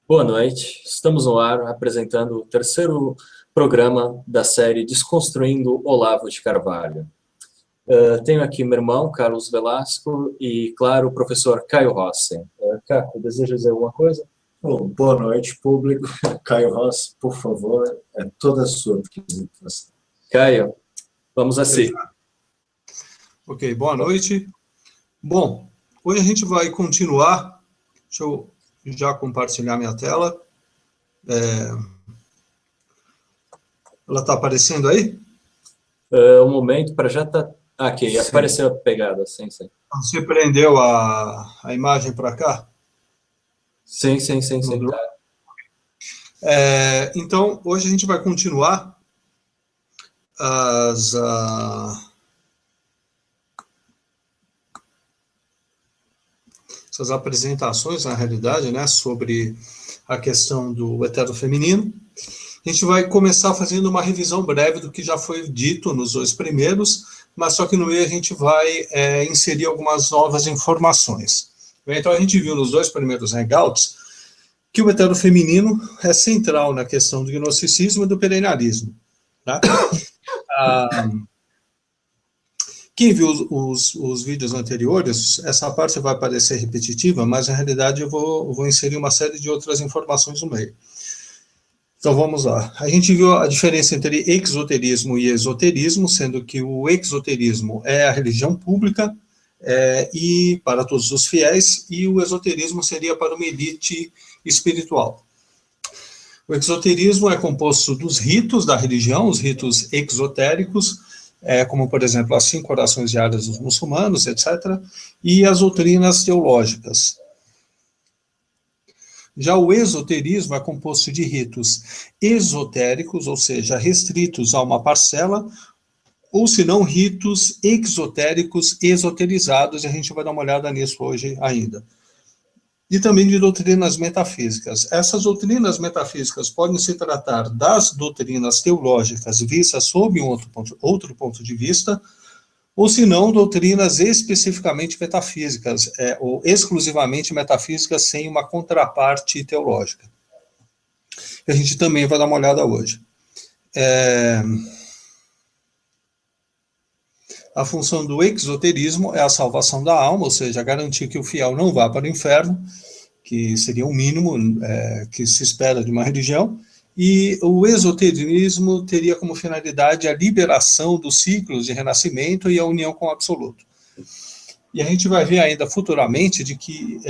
Boa noite, estamos no ar apresentando o terceiro programa da série Desconstruindo Olavo de Carvalho. Tenho aqui meu irmão, Carlos Velasco, e, claro, o professor Caio Rossi. Caio, deseja dizer alguma coisa? Bom, boa noite, público. Caio Rossi, por favor, é toda sua apresentação. Caio, vamos assim. Ok, boa noite. Bom, hoje a gente vai continuar. Deixa eu já compartilhar minha tela. Ela está aparecendo aí? Um momento para já estar... aqui, Sim. Apareceu a pegada, sim. Você prendeu a imagem para cá? Sim. Então, hoje a gente vai continuar essas apresentações, na realidade, né, sobre a questão do heterofeminino. A gente vai começar fazendo uma revisão breve do que já foi dito nos dois primeiros, mas só que no meio a gente vai inserir algumas novas informações. Então, a gente viu nos dois primeiros hangouts que o heterofeminino é central na questão do gnosticismo e do perennialismo. Tá? Quem viu os vídeos anteriores, essa parte vai parecer repetitiva, mas na realidade eu vou inserir uma série de outras informações no meio. Então vamos lá. A gente viu a diferença entre exoterismo e esoterismo, sendo que o exoterismo é a religião pública e para todos os fiéis, e o esoterismo seria para uma elite espiritual. O exoterismo é composto dos ritos da religião, os ritos exotéricos, como, por exemplo, as 5 orações diárias dos muçulmanos, etc., e as doutrinas teológicas. Já o esoterismo é composto de ritos esotéricos, ou seja, restritos a uma parcela, ou se não, ritos exotéricos esoterizados, e a gente vai dar uma olhada nisso hoje ainda. E também de doutrinas metafísicas. Essas doutrinas metafísicas podem se tratar das doutrinas teológicas vistas sob um outro ponto de vista, ou se não, doutrinas especificamente metafísicas, ou exclusivamente metafísicas sem uma contraparte teológica. A gente também vai dar uma olhada hoje. A função do exoterismo é a salvação da alma, ou seja, garantir que o fiel não vá para o inferno, que seria o mínimo que se espera de uma religião, e o esoterismo teria como finalidade a liberação dos ciclos de renascimento e a união com o absoluto. E a gente vai ver ainda futuramente de que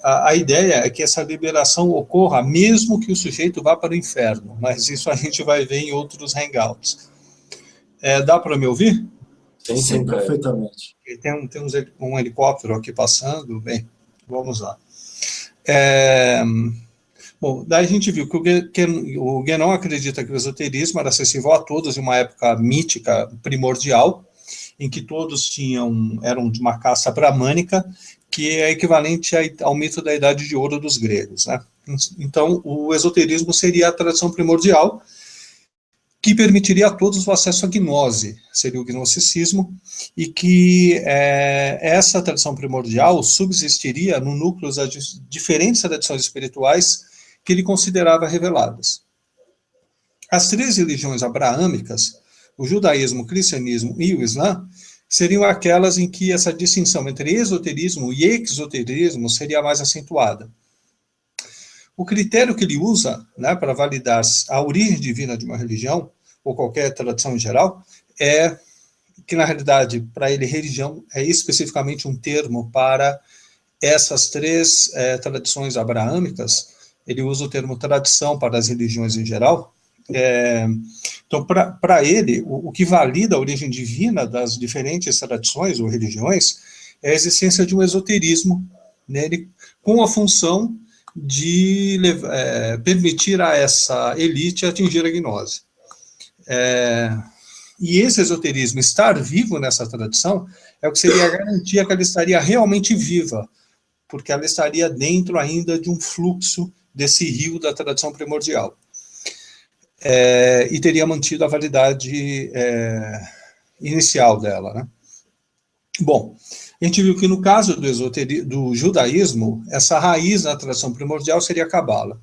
a ideia é que essa liberação ocorra mesmo que o sujeito vá para o inferno, mas isso a gente vai ver em outros hangouts. Dá para me ouvir? Sim, perfeitamente. Tem um helicóptero aqui passando, bem, vamos lá. Bom, daí a gente viu que o Guénon acredita que o esoterismo era acessível a todos em uma época mítica, primordial, em que todos eram de uma caça bramânica, que é equivalente ao mito da Idade de Ouro dos gregos, né? Então, o esoterismo seria a tradição primordial, que permitiria a todos o acesso à gnose, seria o gnosticismo, e que essa tradição primordial subsistiria no núcleo das diferentes tradições espirituais que ele considerava reveladas. As 3 religiões abraâmicas, o judaísmo, o cristianismo e o islã, seriam aquelas em que essa distinção entre esoterismo e exoterismo seria mais acentuada. O critério que ele usa, né, para validar a origem divina de uma religião, ou qualquer tradição em geral, é que, na realidade, para ele, religião é especificamente um termo para essas 3 tradições abraâmicas. Ele usa o termo tradição para as religiões em geral. Então, para ele, o que valida a origem divina das diferentes tradições ou religiões é a existência de um esoterismo nele, com a função de permitir a essa elite atingir a gnose. E esse esoterismo, estar vivo nessa tradição, é o que seria a garantia que ela estaria realmente viva, porque ela estaria dentro ainda de um fluxo desse rio da tradição primordial. E teria mantido a validade inicial dela, né? Bom, A gente viu que no caso do judaísmo, essa raiz na tradição primordial seria a Cabala.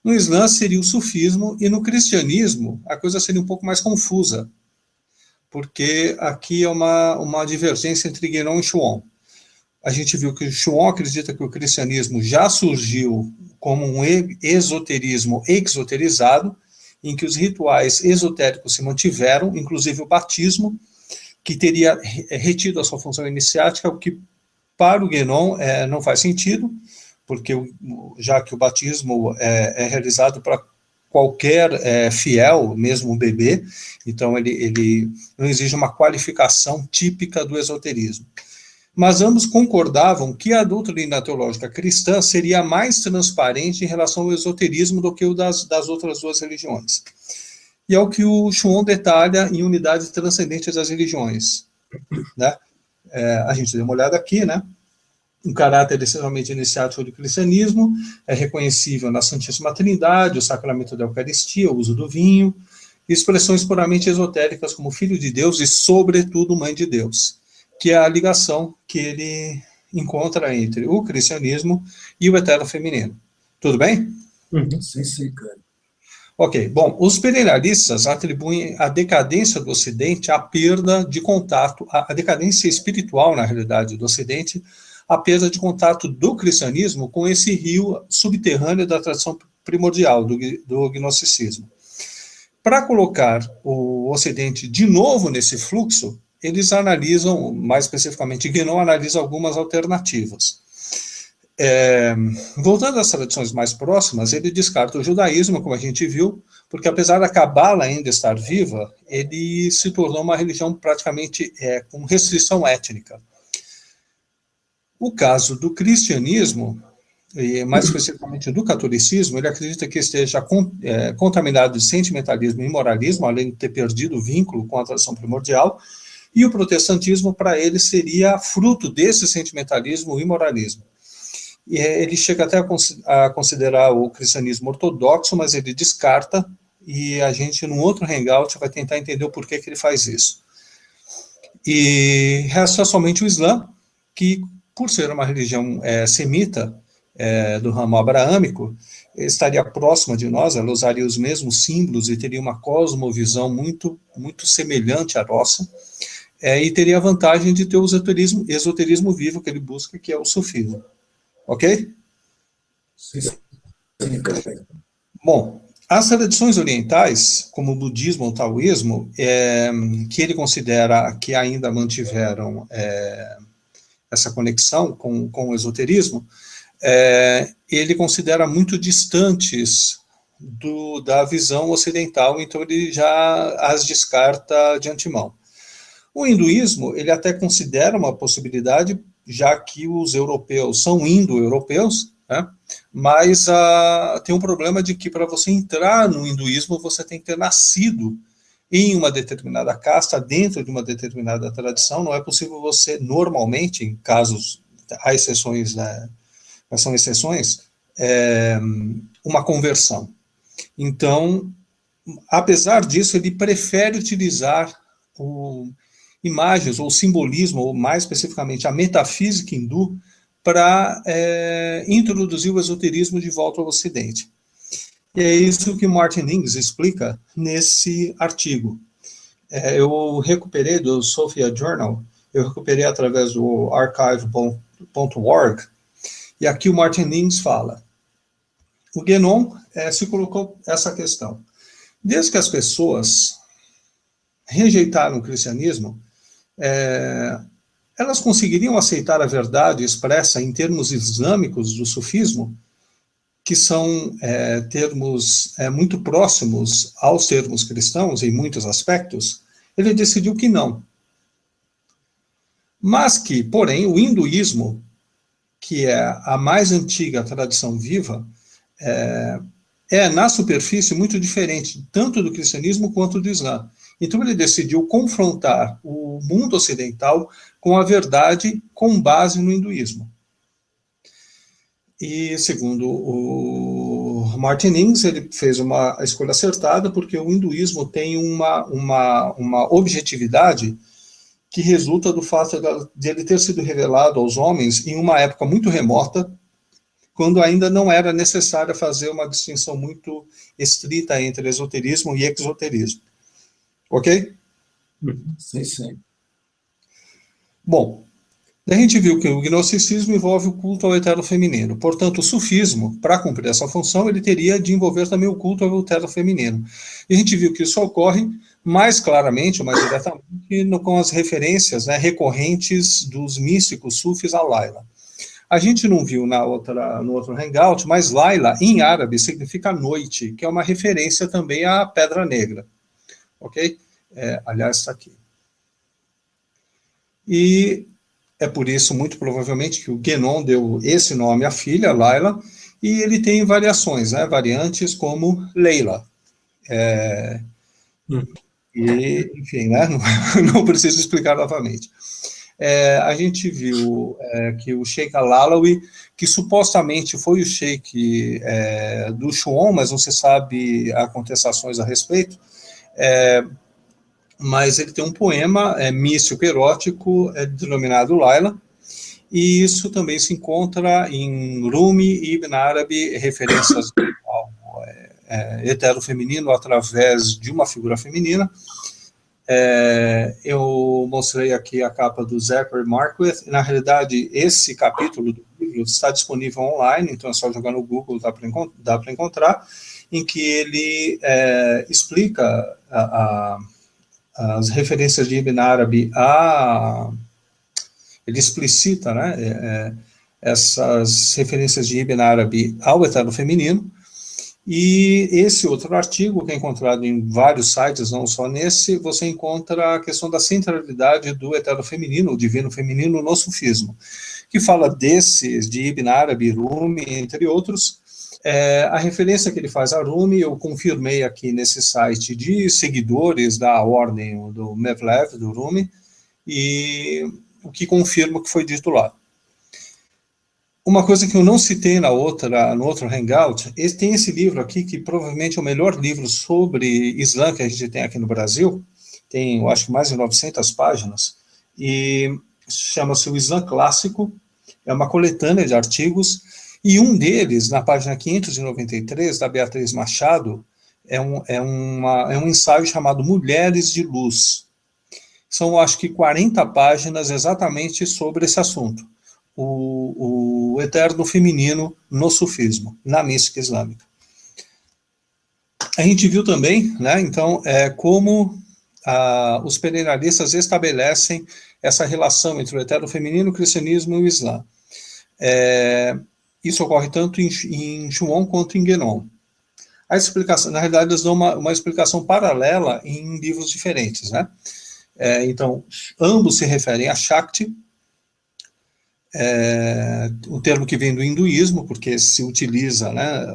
No Islã seria o sufismo, e no cristianismo a coisa seria um pouco mais confusa, porque aqui é uma divergência entre Guénon e Schuon. A gente viu que o Schuon acredita que o cristianismo já surgiu como um esoterismo exoterizado, em que os rituais esotéricos se mantiveram, inclusive o batismo, que teria retido a sua função iniciática, o que para o Guénon não faz sentido, porque já que o batismo é realizado para qualquer fiel, mesmo um bebê, então ele não exige uma qualificação típica do esoterismo. Mas ambos concordavam que a doutrina teológica cristã seria mais transparente em relação ao esoterismo do que o das outras duas religiões. E é o que o Schuon detalha em Unidade Transcendente das Religiões. Né? A gente deu uma olhada aqui, né? Um caráter essencialmente iniciático do cristianismo é reconhecível na Santíssima Trindade, o sacramento da Eucaristia, o uso do vinho, expressões puramente esotéricas como Filho de Deus e, sobretudo, Mãe de Deus, que é a ligação que ele encontra entre o cristianismo e o eterno feminino. Tudo bem? Sim, cara. Ok, bom, os perennialistas atribuem a decadência do Ocidente à perda de contato, a decadência espiritual, na realidade, do Ocidente, a perda de contato do cristianismo com esse rio subterrâneo da tradição primordial, do gnosticismo. Para colocar o Ocidente de novo nesse fluxo, eles analisam, mais especificamente, Guénon analisa algumas alternativas. Voltando às tradições mais próximas, ele descarta o judaísmo, como a gente viu, porque apesar da Cabala ainda estar viva, ele se tornou uma religião praticamente com restrição étnica. O caso do cristianismo, e mais especificamente do catolicismo, ele acredita que esteja contaminado de sentimentalismo e moralismo, além de ter perdido o vínculo com a tradição primordial, e o protestantismo, para ele, seria fruto desse sentimentalismo e moralismo. E ele chega até a considerar o cristianismo ortodoxo, mas ele descarta, e a gente, num outro hangout, vai tentar entender o porquê que ele faz isso. E resta somente o Islã, que, por ser uma religião semita, do ramo abraâmico, estaria próxima de nós, ela usaria os mesmos símbolos e teria uma cosmovisão muito, muito semelhante à nossa, e teria a vantagem de ter o esoterismo vivo que ele busca, que é o sufismo. Ok? Sim. Bom, as tradições orientais, como o budismo ou o taoísmo, que ele considera que ainda mantiveram essa conexão com o esoterismo, ele considera muito distantes da visão ocidental, então ele já as descarta de antemão. O hinduísmo, ele até considera uma possibilidade, já que os europeus são indo-europeus, né? Mas tem um problema de que para você entrar no hinduísmo, você tem que ter nascido em uma determinada casta, dentro de uma determinada tradição. Não é possível você, normalmente, em casos, há exceções, né? São exceções, uma conversão. Então, apesar disso, ele prefere utilizar imagens ou simbolismo, ou mais especificamente a metafísica hindu, para introduzir o esoterismo de volta ao Ocidente. E é isso que Martin Ings explica nesse artigo. Eu recuperei do Sophia Journal, eu recuperei através do archive.org, e aqui o Martin Ings fala: o Guénon se colocou essa questão. Desde que as pessoas rejeitaram o cristianismo, elas conseguiriam aceitar a verdade expressa em termos islâmicos do sufismo, que são termos muito próximos aos termos cristãos em muitos aspectos? Ele decidiu que não. Mas que, porém, o hinduísmo, que é a mais antiga tradição viva, na superfície, muito diferente, tanto do cristianismo quanto do Islã. Então ele decidiu confrontar o mundo ocidental com a verdade com base no hinduísmo. E, segundo o Martin Ings, ele fez uma escolha acertada, porque o hinduísmo tem uma objetividade que resulta do fato de ele ter sido revelado aos homens em uma época muito remota, quando ainda não era necessário fazer uma distinção muito estrita entre esoterismo e exoterismo. Ok? Sim, sim. Bom, a gente viu que o gnosticismo envolve o culto ao eterno feminino. Portanto, o sufismo, para cumprir essa função, ele teria de envolver também o culto ao eterno feminino. E a gente viu que isso ocorre mais claramente, ou mais diretamente, com as referências, né, recorrentes dos místicos sufis a Laila. A gente não viu no outro hangout, mas Laila, em árabe, significa noite, que é uma referência também à Pedra Negra. Ok? Aliás, está aqui. E é por isso, muito provavelmente, que o Guénon deu esse nome à filha, Laila, e ele tem variações, né, variantes como Leila. E, enfim, né, não preciso explicar novamente. A gente viu que o Sheikh Al-Alawi, que supostamente foi o Sheikh do Shuon, mas não se sabe há contestações a respeito, mas ele tem um poema místico erótico denominado Laila, e isso também se encontra em Rumi e Ibn Arabi, referências ao hetero feminino através de uma figura feminina. Eu mostrei aqui a capa do Zachary Marquardt. Na realidade, esse capítulo do livro está disponível online, então é só jogar no Google, dá para encontrar, em que ele explica as referências de Ibn Arabi ele explicita, né, essas referências de Ibn Arabi ao eterno feminino. E esse outro artigo, que é encontrado em vários sites, não só nesse, você encontra a questão da centralidade do eterno feminino, o divino feminino no sufismo, que fala desses, de Ibn Arabi, Rumi, entre outros. A referência que ele faz a Rumi, eu confirmei aqui nesse site de seguidores da ordem do Mevlev, do Rumi, e o que confirma o que foi dito lá. Uma coisa que eu não citei no outro hangout, tem esse livro aqui, que provavelmente é o melhor livro sobre Islã que a gente tem aqui no Brasil, tem, eu acho que mais de 900 páginas, e chama-se O Islã Clássico, é uma coletânea de artigos, e um deles, na página 593, da Beatriz Machado, é um ensaio chamado Mulheres de Luz. São, acho que, 40 páginas exatamente sobre esse assunto. O eterno feminino no sufismo, na mística islâmica. A gente viu também, né, então, como os perennialistas estabelecem essa relação entre o eterno feminino, o cristianismo e o Islã. Isso ocorre tanto em Shuon quanto em Guénon. A explicação, na realidade, eles dão uma explicação paralela em livros diferentes, né? Então, ambos se referem a Shakti, o termo que vem do hinduísmo, porque se utiliza, né,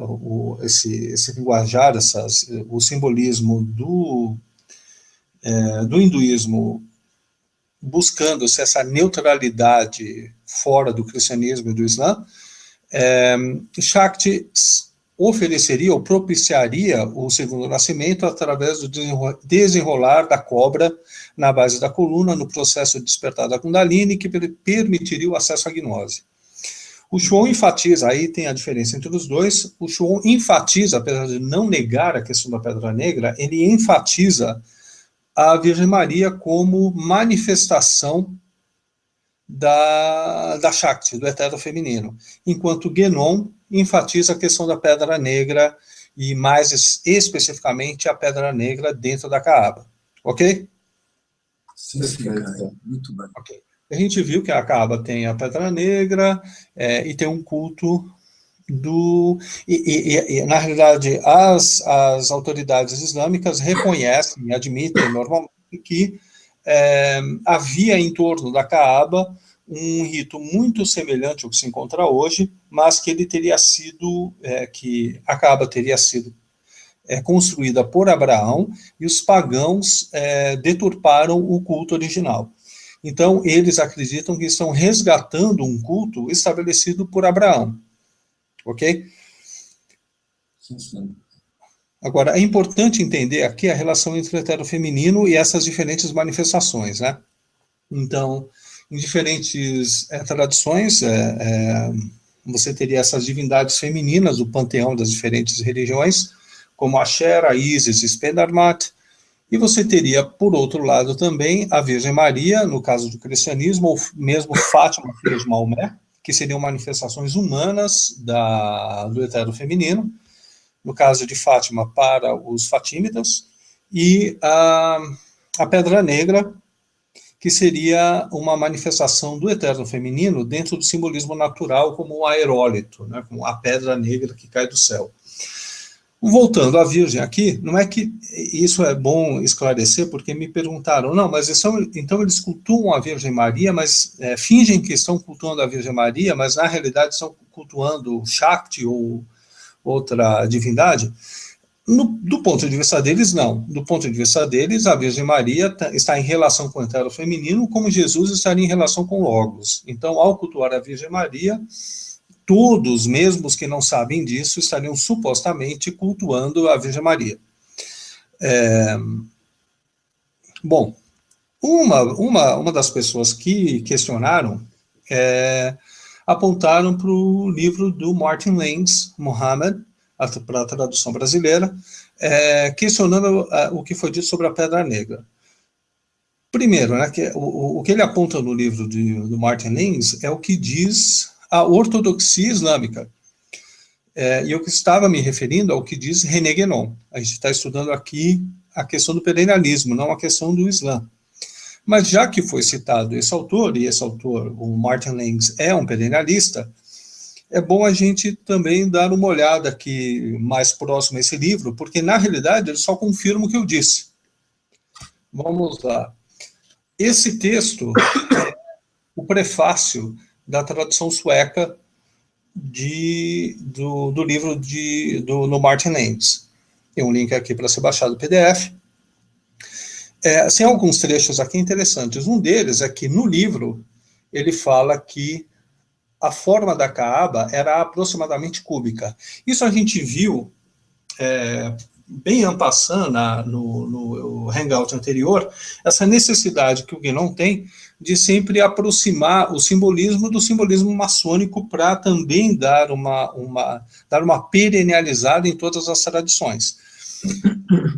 esse linguajar, o simbolismo do hinduísmo, buscando-se essa neutralidade fora do cristianismo e do Islã. Shakti ofereceria ou propiciaria o segundo nascimento através do desenrolar da cobra na base da coluna, no processo de despertar da Kundalini, que permitiria o acesso à gnose. O Shuon enfatiza, aí tem a diferença entre os dois, o Shuon enfatiza, apesar de não negar a questão da Pedra Negra, ele enfatiza a Virgem Maria como manifestação da Shakti, do eterno feminino, enquanto Guénon enfatiza a questão da Pedra Negra e mais especificamente a Pedra Negra dentro da Kaaba. Ok? Sim, muito bem. Okay. A gente viu que a Kaaba tem a Pedra Negra e tem um culto na realidade, as autoridades islâmicas reconhecem e admitem normalmente que havia em torno da Kaaba um rito muito semelhante ao que se encontra hoje, mas que ele teria sido, que a Kaaba teria sido construída por Abraão, e os pagãos deturparam o culto original. Então, eles acreditam que estão resgatando um culto estabelecido por Abraão. Ok? Sim. Agora, é importante entender aqui a relação entre o eterno feminino e essas diferentes manifestações, né? Então, em diferentes tradições, você teria essas divindades femininas do panteão das diferentes religiões, como Axera, Ísis, Spendarmat, e você teria, por outro lado, também a Virgem Maria, no caso do cristianismo, ou mesmo Fátima, filha de Maomé, que seriam manifestações humanas do eterno feminino, no caso de Fátima, para os fatímidas, e a Pedra Negra, que seria uma manifestação do eterno feminino dentro do simbolismo natural, como o aerólito, né, como a pedra negra que cai do céu. Voltando à Virgem aqui, não é que isso é bom esclarecer, porque me perguntaram, não, mas então eles cultuam a Virgem Maria, mas fingem que estão cultuando a Virgem Maria, mas na realidade estão cultuando Shakti ou outra divindade? Do ponto de vista deles, não. Do ponto de vista deles, a Virgem Maria está em relação com o eterno feminino, como Jesus estaria em relação com Logos. Então, ao cultuar a Virgem Maria, todos, mesmo os que não sabem disso, estariam supostamente cultuando a Virgem Maria. Bom, uma das pessoas que questionaram apontaram para o livro do Martin Lens, Muhammad, para a tradução brasileira, questionando o que foi dito sobre a Pedra Negra. Primeiro, né, o que ele aponta no livro do Martin Lens é o que diz a ortodoxia islâmica. E eu estava me referindo ao que diz René Guénon. A gente está estudando aqui a questão do perennialismo, não a questão do Islã. Mas já que foi citado esse autor, e esse autor, o Martin Lens, é um perennialista, é bom a gente também dar uma olhada aqui mais próximo a esse livro, porque na realidade ele só confirma o que eu disse. Vamos lá. Esse texto é o prefácio da tradução sueca do livro do Martin Lens. Tem um link aqui para ser baixado o PDF. Tem alguns trechos aqui interessantes. Um deles é que no livro ele fala que a forma da Kaaba era aproximadamente cúbica. Isso a gente viu bem en passant no hangout anterior, essa necessidade que o Guénon tem de sempre aproximar o simbolismo do simbolismo maçônico para também dar uma perennializada em todas as tradições.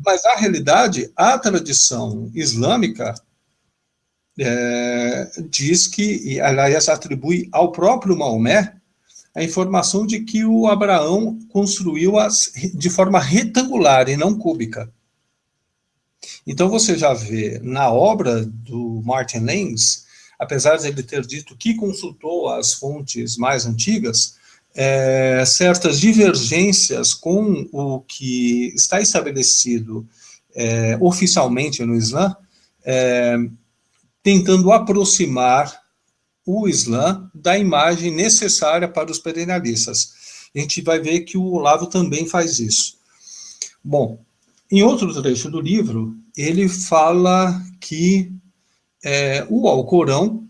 Mas, na realidade, a tradição islâmica diz que, e aliás atribui ao próprio Maomé, a informação de que o Abraão construiu-as de forma retangular e não cúbica. Então você já vê na obra do Martin Lens, apesar de ele ter dito que consultou as fontes mais antigas, certas divergências com o que está estabelecido oficialmente no Islã, tentando aproximar o Islã da imagem necessária para os perennialistas. A gente vai ver que o Olavo também faz isso. Bom, em outro trecho do livro, ele fala que o Alcorão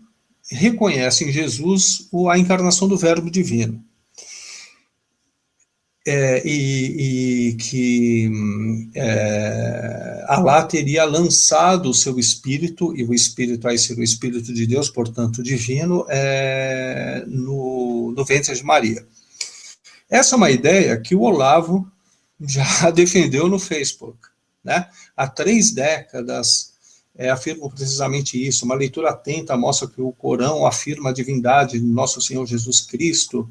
reconhece em Jesus a encarnação do Verbo Divino. E que Alá teria lançado o seu espírito, e o espírito aí seria o espírito de Deus, portanto divino, no ventre de Maria. Essa é uma ideia que o Olavo já defendeu no Facebook, né? Há 3 décadas afirmo precisamente isso. Uma leitura atenta mostra que o Corão afirma a divindade de nosso Senhor Jesus Cristo,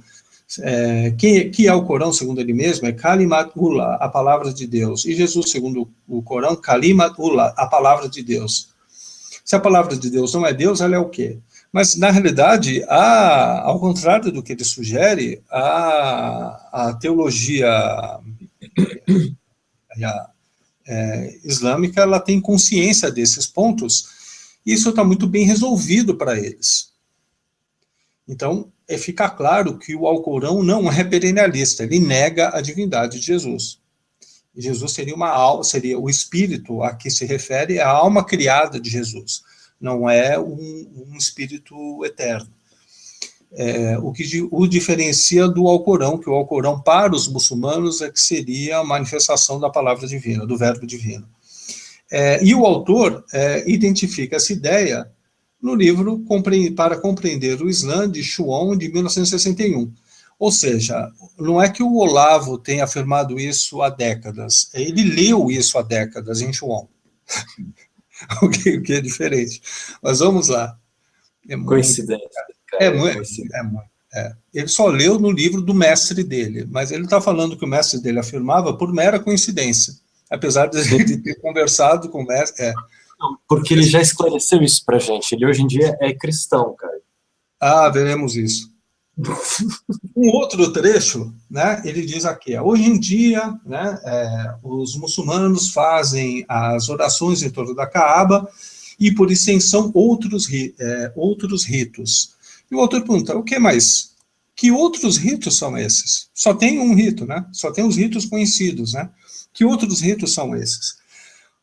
que é o Corão, segundo ele mesmo, é Kalimatullah, a palavra de Deus. E Jesus, segundo o Corão, Kalimatullah, a palavra de Deus. Se a palavra de Deus não é Deus, ela é o quê? Mas, na realidade, ao contrário do que ele sugere, a teologia islâmica, ela tem consciência desses pontos, e isso está muito bem resolvido para eles. Então, fica claro que o Alcorão não é perennialista, ele nega a divindade de Jesus. E Jesus seria seria o espírito a que se refere, a alma criada de Jesus, não é um espírito eterno. O que o diferencia do Alcorão, que o Alcorão para os muçulmanos é que seria a manifestação da palavra divina, do verbo divino. E o autor identifica essa ideia no livro Para Compreender o Islã, de Schuon, de 1961. Ou seja, não é que o Olavo tenha afirmado isso há décadas, ele leu isso há décadas em Schuon, o que é diferente. Mas vamos lá. Coincidência, cara, É muito, coincidência. é muito. Ele só leu no livro do mestre dele, mas ele está falando que o mestre dele afirmava por mera coincidência, apesar de ele ter conversado com o mestre. Porque ele já esclareceu isso pra gente. Ele hoje em dia é cristão, cara. Veremos isso. Um outro trecho, né, ele diz aqui, hoje em dia, né, os muçulmanos fazem as orações em torno da Kaaba e, por extensão, outros ritos. E o autor pergunta, o que mais? Que outros ritos são esses? Só tem um rito, né? Só tem os ritos conhecidos, né? Que outros ritos são esses?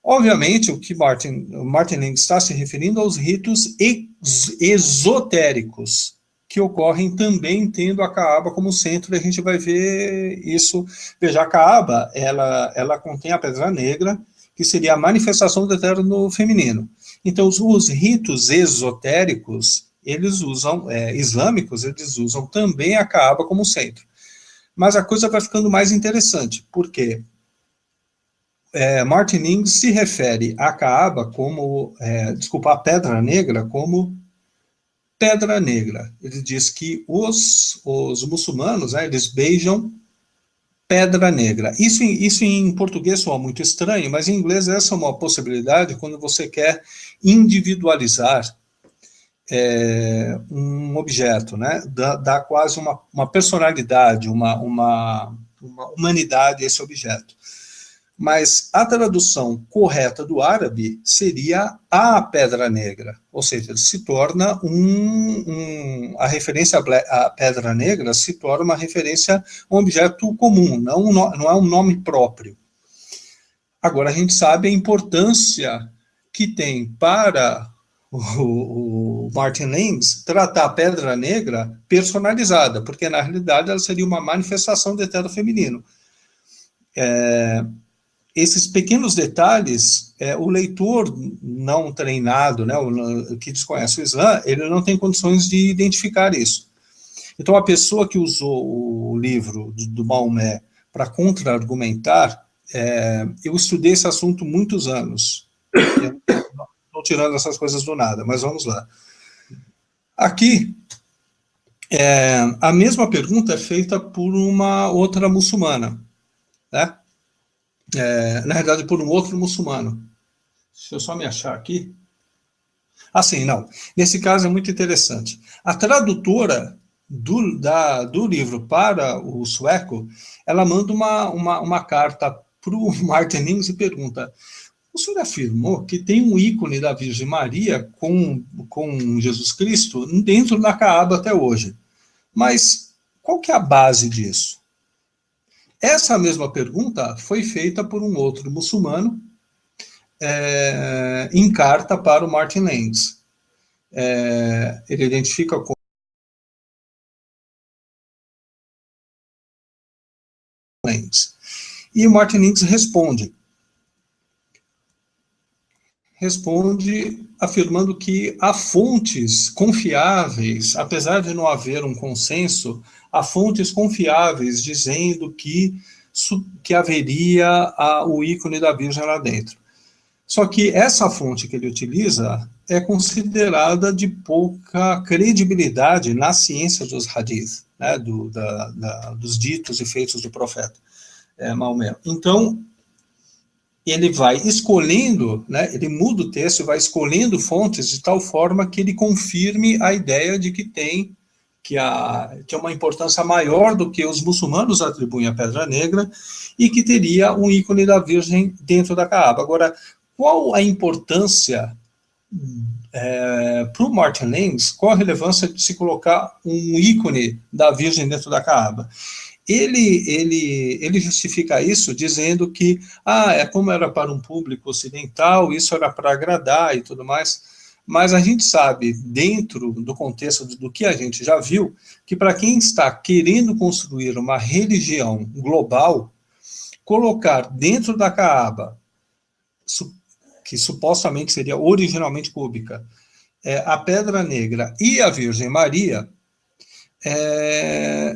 Obviamente, o que Martin Link está se referindo aos ritos esotéricos, que ocorrem também tendo a Kaaba como centro, e a gente vai ver isso. Veja, a Kaaba, ela contém a pedra negra, que seria a manifestação do eterno feminino. Então, os ritos esotéricos, eles usam, islâmicos, eles usam também a Kaaba como centro. Mas a coisa vai ficando mais interessante, porque Martin Link se refere à Kaaba como, a Pedra Negra como pedra negra. Ele diz que os muçulmanos, eles beijam pedra negra. Isso em português soa muito estranho, mas em inglês essa é uma possibilidade quando você quer individualizar um objeto, né? Dá quase uma personalidade, uma humanidade a esse objeto. Mas a tradução correta do árabe seria a pedra negra, ou seja, ele se torna a referência à pedra negra se torna uma referência a um objeto comum, não é um nome próprio. Agora, a gente sabe a importância que tem para o Martin Lings tratar a pedra negra personalizada, porque na realidade ela seria uma manifestação do eterno feminino. Esses pequenos detalhes, o leitor não treinado, né, que desconhece o Islã, ele não tem condições de identificar isso. Então, a pessoa que usou o livro do Maomé para contra-argumentar, eu estudei esse assunto muitos anos. Eu não estou tirando essas coisas do nada, mas vamos lá. Aqui, a mesma pergunta é feita por uma outra muçulmana, né? Na realidade, por um outro muçulmano. Deixa eu só me achar aqui. Assim, não. Nesse caso é muito interessante. A tradutora do livro para o sueco, ela manda uma carta para o Martin Lings e pergunta: o senhor afirmou que tem um ícone da Virgem Maria com Jesus Cristo dentro da Kaaba até hoje. Mas qual que é a base disso? Essa mesma pergunta foi feita por um outro muçulmano em carta para o Martin Lings. Ele identifica como Lings. E o Martin Lings responde afirmando que há fontes confiáveis, apesar de não haver um consenso, há fontes confiáveis dizendo que haveria o ícone da Virgem lá dentro. Só que essa fonte que ele utiliza é considerada de pouca credibilidade na ciência dos hadith, né, dos ditos e feitos do profeta Maomé. Então, ele vai escolhendo, né, ele muda o texto e vai escolhendo fontes de tal forma que ele confirme a ideia de que tem uma importância maior do que os muçulmanos atribuem à Pedra Negra e que teria um ícone da Virgem dentro da Kaaba. Agora, qual a importância para o Martin Lings, qual a relevância de se colocar um ícone da Virgem dentro da Kaaba? Ele justifica isso dizendo que como era para um público ocidental, isso era para agradar e tudo mais, mas a gente sabe, dentro do contexto do que a gente já viu, que para quem está querendo construir uma religião global, colocar dentro da Kaaba, que supostamente seria originalmente cúbica, a Pedra Negra e a Virgem Maria,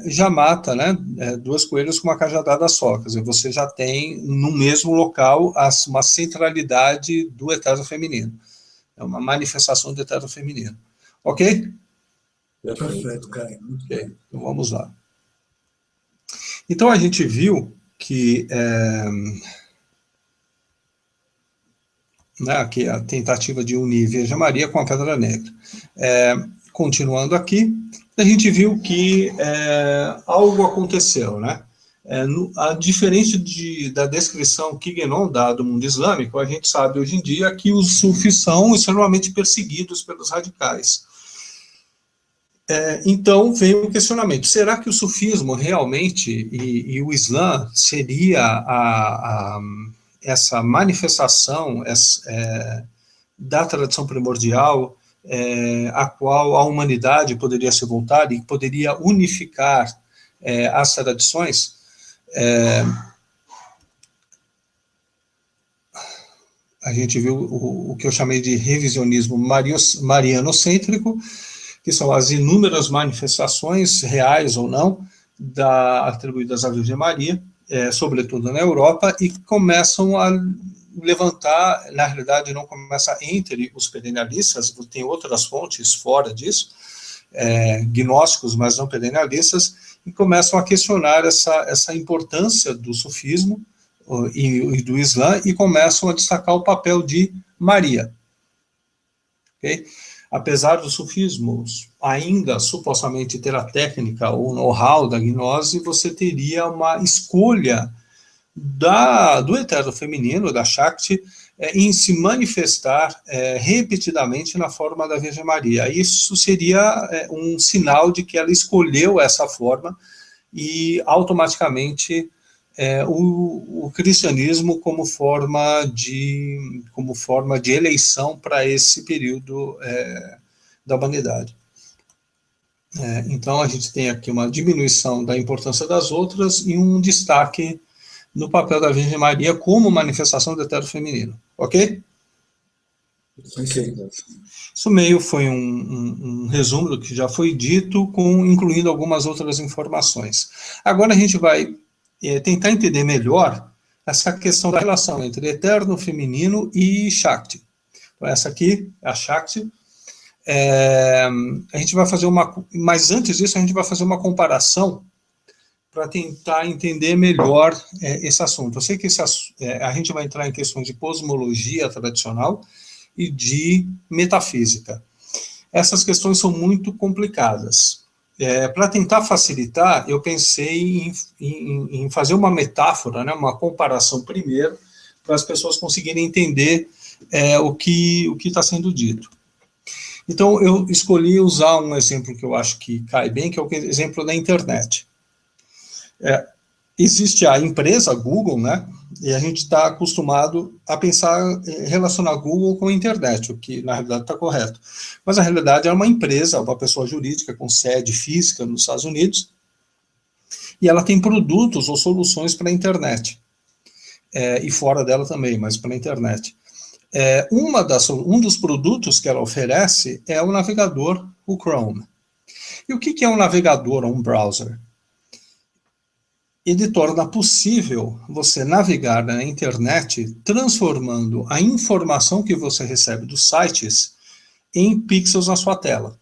já mata, né, duas coelhos com uma cajadada só, quer dizer, você já tem no mesmo local uma centralidade do eterno feminino, é uma manifestação do eterno feminino, ok? Perfeito, Caio. Ok, então vamos lá. Então a gente viu que né, aqui a tentativa de unir Virgem Maria com a Pedra Negra. Continuando aqui, a gente viu que algo aconteceu, né? Diferente da descrição que Guénon dá do mundo islâmico, a gente sabe hoje em dia que os sufis são extremamente perseguidos pelos radicais. Então vem o questionamento, será que o sufismo realmente e o Islã seria essa manifestação da tradição primordial a qual a humanidade poderia se voltar e poderia unificar as tradições? A gente viu o que eu chamei de revisionismo marianocêntrico, que são as inúmeras manifestações, reais ou não, atribuídas à Virgem Maria, sobretudo na Europa, e começam a levantar, na realidade não começa entre os perennialistas, tem outras fontes fora disso, gnósticos, mas não perennialistas, e começam a questionar essa importância do sufismo e do Islã, e começam a destacar o papel de Maria. Ok? Apesar do sufismo ainda supostamente ter a técnica ou know-how da gnose, você teria uma escolha do eterno feminino, da Shakti, em se manifestar repetidamente na forma da Virgem Maria. Isso seria um sinal de que ela escolheu essa forma e automaticamente o cristianismo como forma de eleição para esse período da humanidade. Então a gente tem aqui uma diminuição da importância das outras e um destaque no papel da Virgem Maria como manifestação do eterno feminino, ok? Isso meio foi um resumo do que já foi dito, incluindo algumas outras informações. Agora a gente vai tentar entender melhor essa questão da relação entre eterno feminino e Shakti. Então, essa aqui é a Shakti. A gente vai fazer mas antes disso, a gente vai fazer uma comparação para tentar entender melhor esse assunto. Eu sei que a gente vai entrar em questões de cosmologia tradicional e de metafísica. Essas questões são muito complicadas. Para tentar facilitar, eu pensei em fazer uma metáfora, né, uma comparação primeiro, para as pessoas conseguirem entender o que está sendo dito. Então, eu escolhi usar um exemplo que eu acho que cai bem, que é o exemplo da internet. Existe a empresa Google, né, e a gente está acostumado a relacionar Google com a internet, o que na realidade está correto. Mas na realidade é uma empresa, uma pessoa jurídica com sede física nos Estados Unidos, e ela tem produtos ou soluções para a internet, e fora dela também, mas para a internet. Um dos produtos que ela oferece é o navegador, o Chrome. E o que é um navegador ou um browser? Ele torna possível você navegar na internet transformando a informação que você recebe dos sites em pixels na sua tela.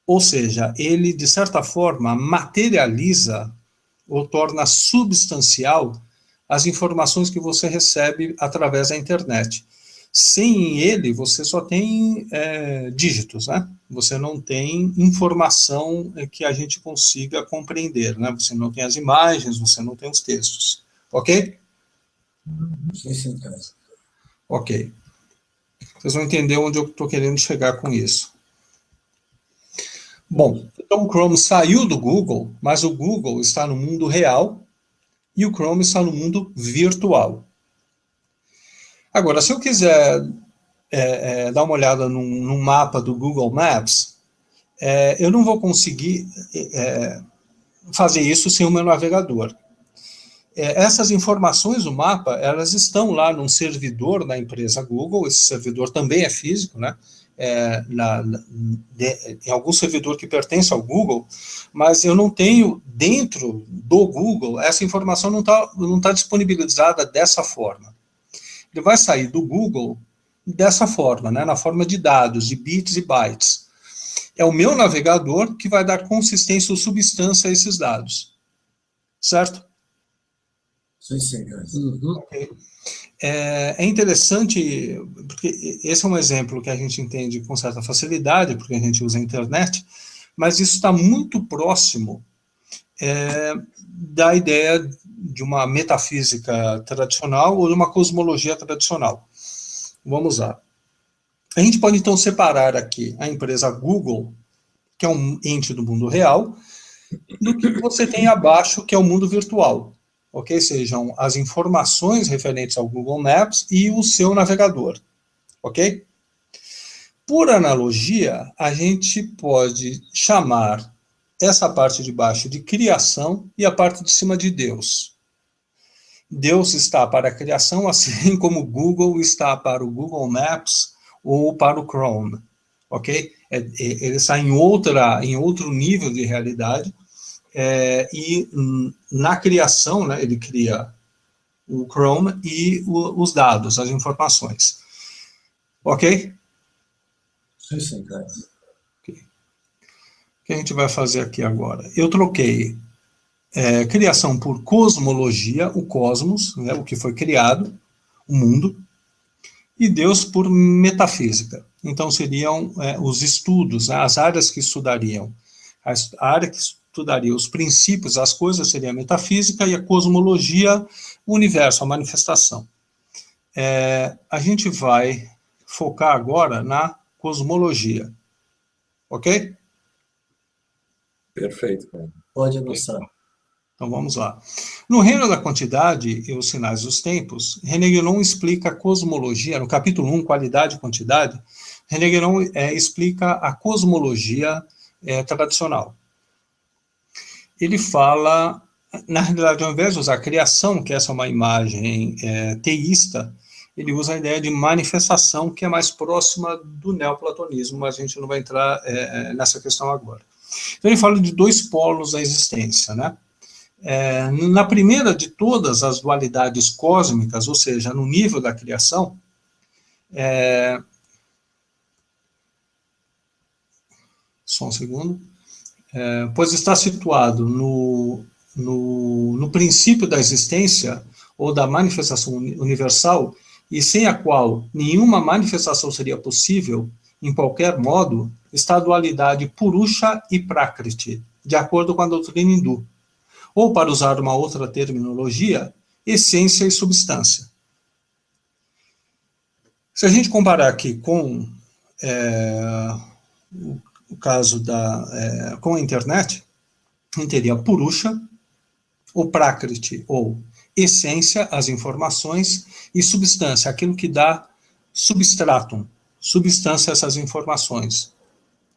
Ou seja, ele, de certa forma, materializa ou torna substancial as informações que você recebe através da internet. Sem ele, você só tem dígitos, né? Você não tem informação que a gente consiga compreender, né? Você não tem as imagens, você não tem os textos. Ok? Sim, cara. Ok. Vocês vão entender onde eu estou querendo chegar com isso. Bom, então o Chrome saiu do Google, mas o Google está no mundo real e o Chrome está no mundo virtual. Agora, se eu quiser dar uma olhada num mapa do Google Maps, eu não vou conseguir fazer isso sem o meu navegador. Essas informações do mapa, elas estão lá num servidor da empresa Google, esse servidor também é físico, né? em algum servidor que pertence ao Google, mas eu não tenho dentro do Google, essa informação não tá disponibilizada dessa forma. Ele vai sair do Google dessa forma, né, na forma de dados, de bits e bytes. É o meu navegador que vai dar consistência ou substância a esses dados. Certo? Sim, senhor. Ok. É interessante, porque esse é um exemplo que a gente entende com certa facilidade, porque a gente usa a internet, mas isso está muito próximo da ideia de uma metafísica tradicional ou de uma cosmologia tradicional. Vamos lá. A gente pode, então, separar aqui a empresa Google, que é um ente do mundo real, do que você tem abaixo, que é o mundo virtual. Ok? Sejam as informações referentes ao Google Maps e o seu navegador. Ok? Por analogia, a gente pode chamar essa parte de baixo de criação e a parte de cima de Deus. Deus está para a criação, assim como o Google está para o Google Maps ou para o Chrome. Ok? Ele está em outro nível de realidade. E na criação, né, ele cria o Chrome e os dados, as informações. Ok? Sim, senhor. Okay. O que a gente vai fazer aqui agora? Eu troquei criação por cosmologia, o cosmos, né, o que foi criado, o mundo, e Deus por metafísica. Então seriam os estudos, né, as áreas que estudariam. A área que estudaria os princípios, as coisas, seria a metafísica, e a cosmologia, o universo, a manifestação. A gente vai focar agora na cosmologia. Ok? Perfeito, cara. Pode avançar. Então vamos lá. No reino da quantidade e os sinais dos tempos, René Guénon explica a cosmologia, no capítulo 1, qualidade e quantidade, René Guénon explica a cosmologia tradicional. Ele fala, na realidade, ao invés de usar a criação, que essa é uma imagem teísta, ele usa a ideia de manifestação, que é mais próxima do neoplatonismo, mas a gente não vai entrar nessa questão agora. Então ele fala de dois polos da existência, né? Na primeira de todas as dualidades cósmicas, ou seja, no nível da criação, só um segundo, pois está situado no princípio da existência ou da manifestação universal, e sem a qual nenhuma manifestação seria possível, em qualquer modo, está a dualidade Purusha e Prakriti, de acordo com a doutrina hindu. Ou, para usar uma outra terminologia, essência e substância. Se a gente comparar aqui com o caso com a internet, a gente teria Purusha, ou Prakriti, ou essência, as informações, e substância, aquilo que dá substratum, substância a essas informações,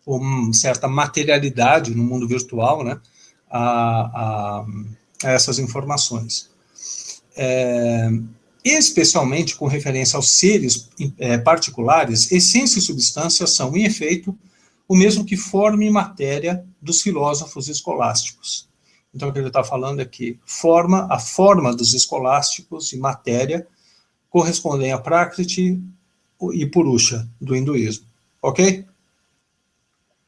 ou certa materialidade no mundo virtual, né, a essas informações. Especialmente com referência aos seres particulares, essência e substância são, em efeito, o mesmo que forma e matéria dos filósofos escolásticos. Então, o que ele está falando é que a forma dos escolásticos e matéria correspondem a Prakriti e Purusha, do hinduísmo. Ok?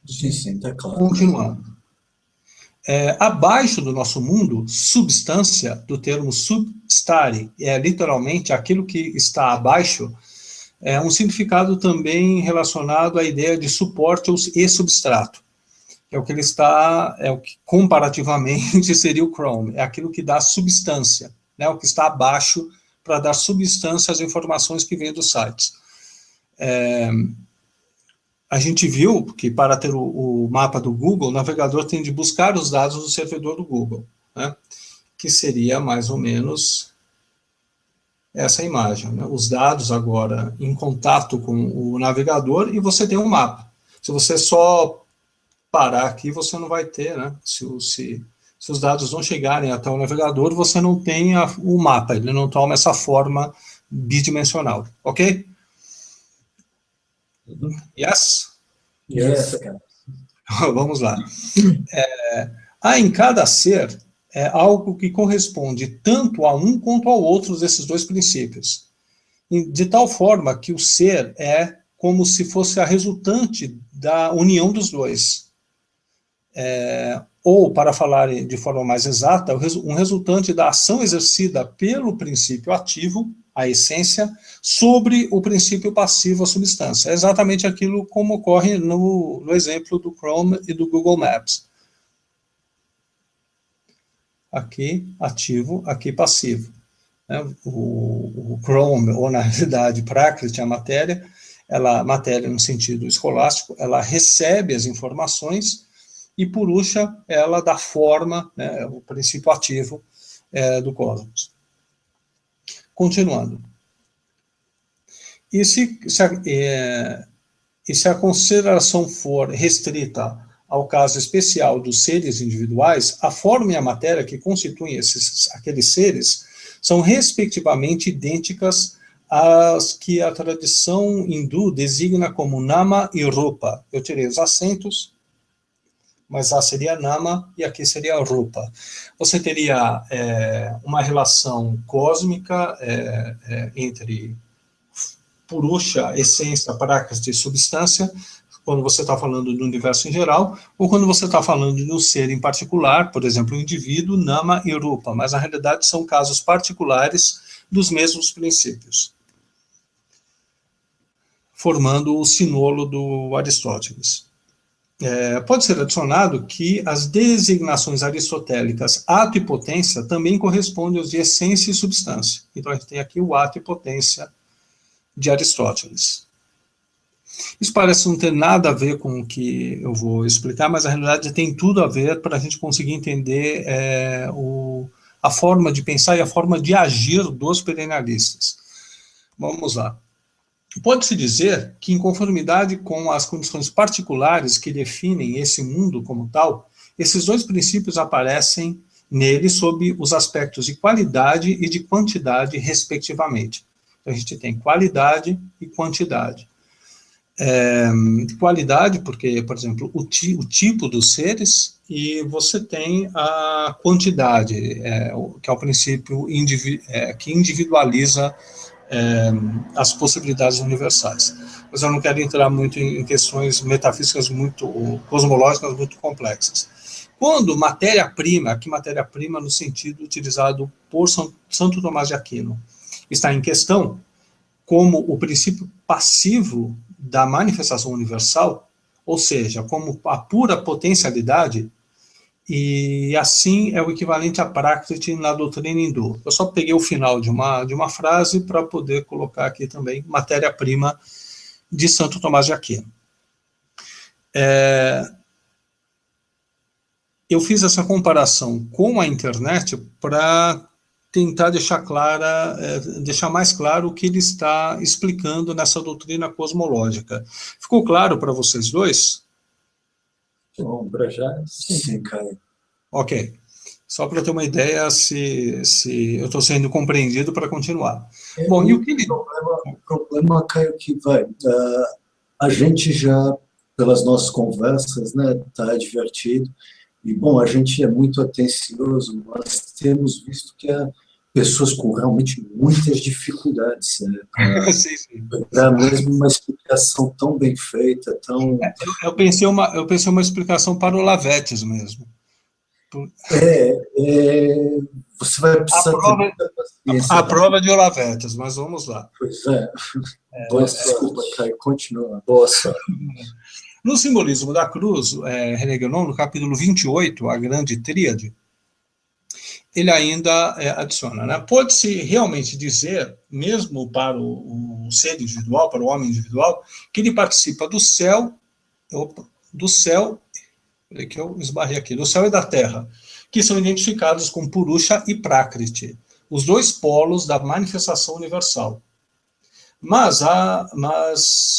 Sim, sim, está claro. Continuando. Abaixo do nosso mundo, substância, do termo substare, literalmente aquilo que está abaixo, é um significado também relacionado à ideia de suporte e substrato. É o que ele está, o que comparativamente seria o Chrome, é aquilo que dá substância, né, o que está abaixo para dar substância às informações que vêm dos sites. A gente viu que para ter o mapa do Google, o navegador tem de buscar os dados do servidor do Google, né, que seria mais ou menos essa imagem, né, os dados agora em contato com o navegador, e você tem um mapa. Se você só parar aqui, você não vai ter, né? Se os dados não chegarem até o navegador, você não tem o mapa, ele não toma essa forma bidimensional, ok? Yes? Yes, cara. Vamos lá. Há em cada ser algo que corresponde tanto a um quanto ao outro desses dois princípios, de tal forma que o ser é como se fosse a resultante da união dos dois. Ou, para falar de forma mais exata, um resultante da ação exercida pelo princípio ativo, a essência, sobre o princípio passivo, a substância. É exatamente aquilo como ocorre no exemplo do Chrome e do Google Maps. Aqui ativo, aqui passivo. O Chrome, ou na realidade Prakriti, a matéria no sentido escolástico, ela recebe as informações e Purusha, ela dá forma, né, o princípio ativo do cosmos. Continuando. E se a consideração for restrita ao caso especial dos seres individuais, a forma e a matéria que constituem aqueles seres são respectivamente idênticas às que a tradição hindu designa como Nama e Rupa. Eu tirei os acentos, mas lá seria Nama e aqui seria Rupa. Você teria uma relação cósmica entre Purusha, essência, Prakriti, substância, quando você está falando do universo em geral, ou quando você está falando de um ser em particular, por exemplo, o indivíduo, Nama e Rupa, mas na realidade são casos particulares dos mesmos princípios, formando o sinôlo do Aristóteles. Pode ser adicionado que as designações aristotélicas ato e potência também correspondem aos de essência e substância. Então a gente tem aqui o ato e potência de Aristóteles. Isso parece não ter nada a ver com o que eu vou explicar, mas na realidade tem tudo a ver para a gente conseguir entender a forma de pensar e a forma de agir dos perennialistas. Vamos lá. Pode-se dizer que, em conformidade com as condições particulares que definem esse mundo como tal, esses dois princípios aparecem nele sob os aspectos de qualidade e de quantidade, respectivamente. Então, a gente tem qualidade e quantidade. Qualidade, porque, por exemplo, o tipo dos seres, e você tem a quantidade, que é o princípio que individualiza as possibilidades universais. Mas eu não quero entrar muito em questões metafísicas cosmológicas muito complexas. Quando matéria-prima, aqui matéria-prima no sentido utilizado por Santo Tomás de Aquino, está em questão, como o princípio passivo da manifestação universal, ou seja, como a pura potencialidade, e assim é o equivalente a Prakriti na doutrina hindu. Eu só peguei o final de uma frase para poder colocar aqui também matéria-prima de Santo Tomás de Aquino. Eu fiz essa comparação com a internet para tentar deixar mais claro o que ele está explicando nessa doutrina cosmológica. Ficou claro para vocês dois? Bom, para já, sim, Caio. Ok. Só para ter uma ideia se eu estou sendo compreendido para continuar. Bom, e o que O problema, Caio, que a gente já, pelas nossas conversas, né, está divertido. E, bom, a gente é muito atencioso, nós temos visto que há pessoas com realmente muitas dificuldades, né, para dar mesmo uma explicação tão bem feita, tão... Eu pensei uma explicação para o Lavetes mesmo. Você vai precisar ter muita paciência. A prova de Olavetes, mas vamos lá. Pois é. Desculpa, Caio, continua. Boa sorte. No simbolismo da cruz, René Guénon, no capítulo 28, a grande tríade, ele ainda adiciona, né? Pode-se realmente dizer, mesmo para o ser individual, para o homem individual, que ele participa do céu, que eu esbarrei aqui, do céu e da terra, que são identificados com Purusha e Prakriti, os dois polos da manifestação universal. Mas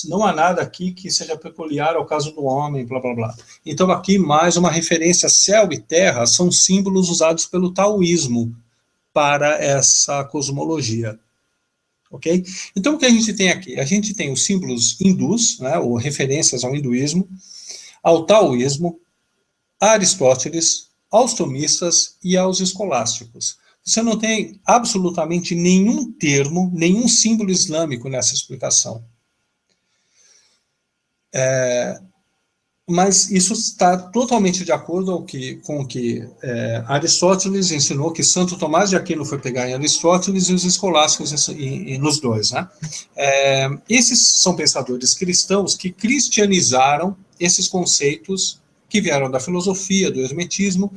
não há nada aqui que seja peculiar ao caso do homem, blá, blá, blá. Então, aqui, mais uma referência, céu e terra são símbolos usados pelo taoísmo para essa cosmologia. ok? Então, o que a gente tem aqui? A gente tem os símbolos hindus, né, ou referências ao hinduísmo, ao taoísmo, a Aristóteles, aos tomistas e aos escolásticos. Você não tem absolutamente nenhum termo, nenhum símbolo islâmico nessa explicação. Mas isso está totalmente de acordo com o que Aristóteles ensinou, que Santo Tomás de Aquino foi pegar em Aristóteles e os escolásticos nos dois, né? Esses são pensadores cristãos que cristianizaram esses conceitos que vieram da filosofia, do hermetismo,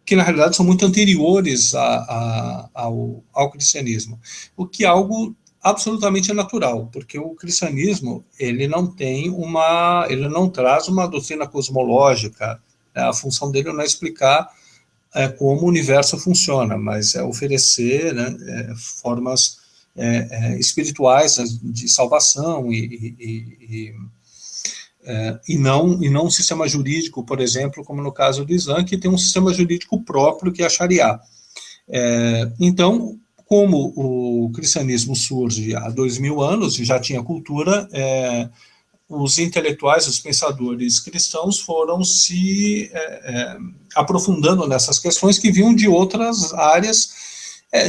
que na realidade são muito anteriores ao cristianismo, o que é algo absolutamente natural, porque o cristianismo ele não traz uma doutrina cosmológica, né? A função dele não é explicar como o universo funciona, mas é oferecer, né, formas espirituais de salvação e não um sistema jurídico, por exemplo, como no caso do Islã, que tem um sistema jurídico próprio, que é a Sharia. Então, como o cristianismo surge há 2000 anos e já tinha cultura, os intelectuais, os pensadores cristãos foram se aprofundando nessas questões que vinham de outras áreas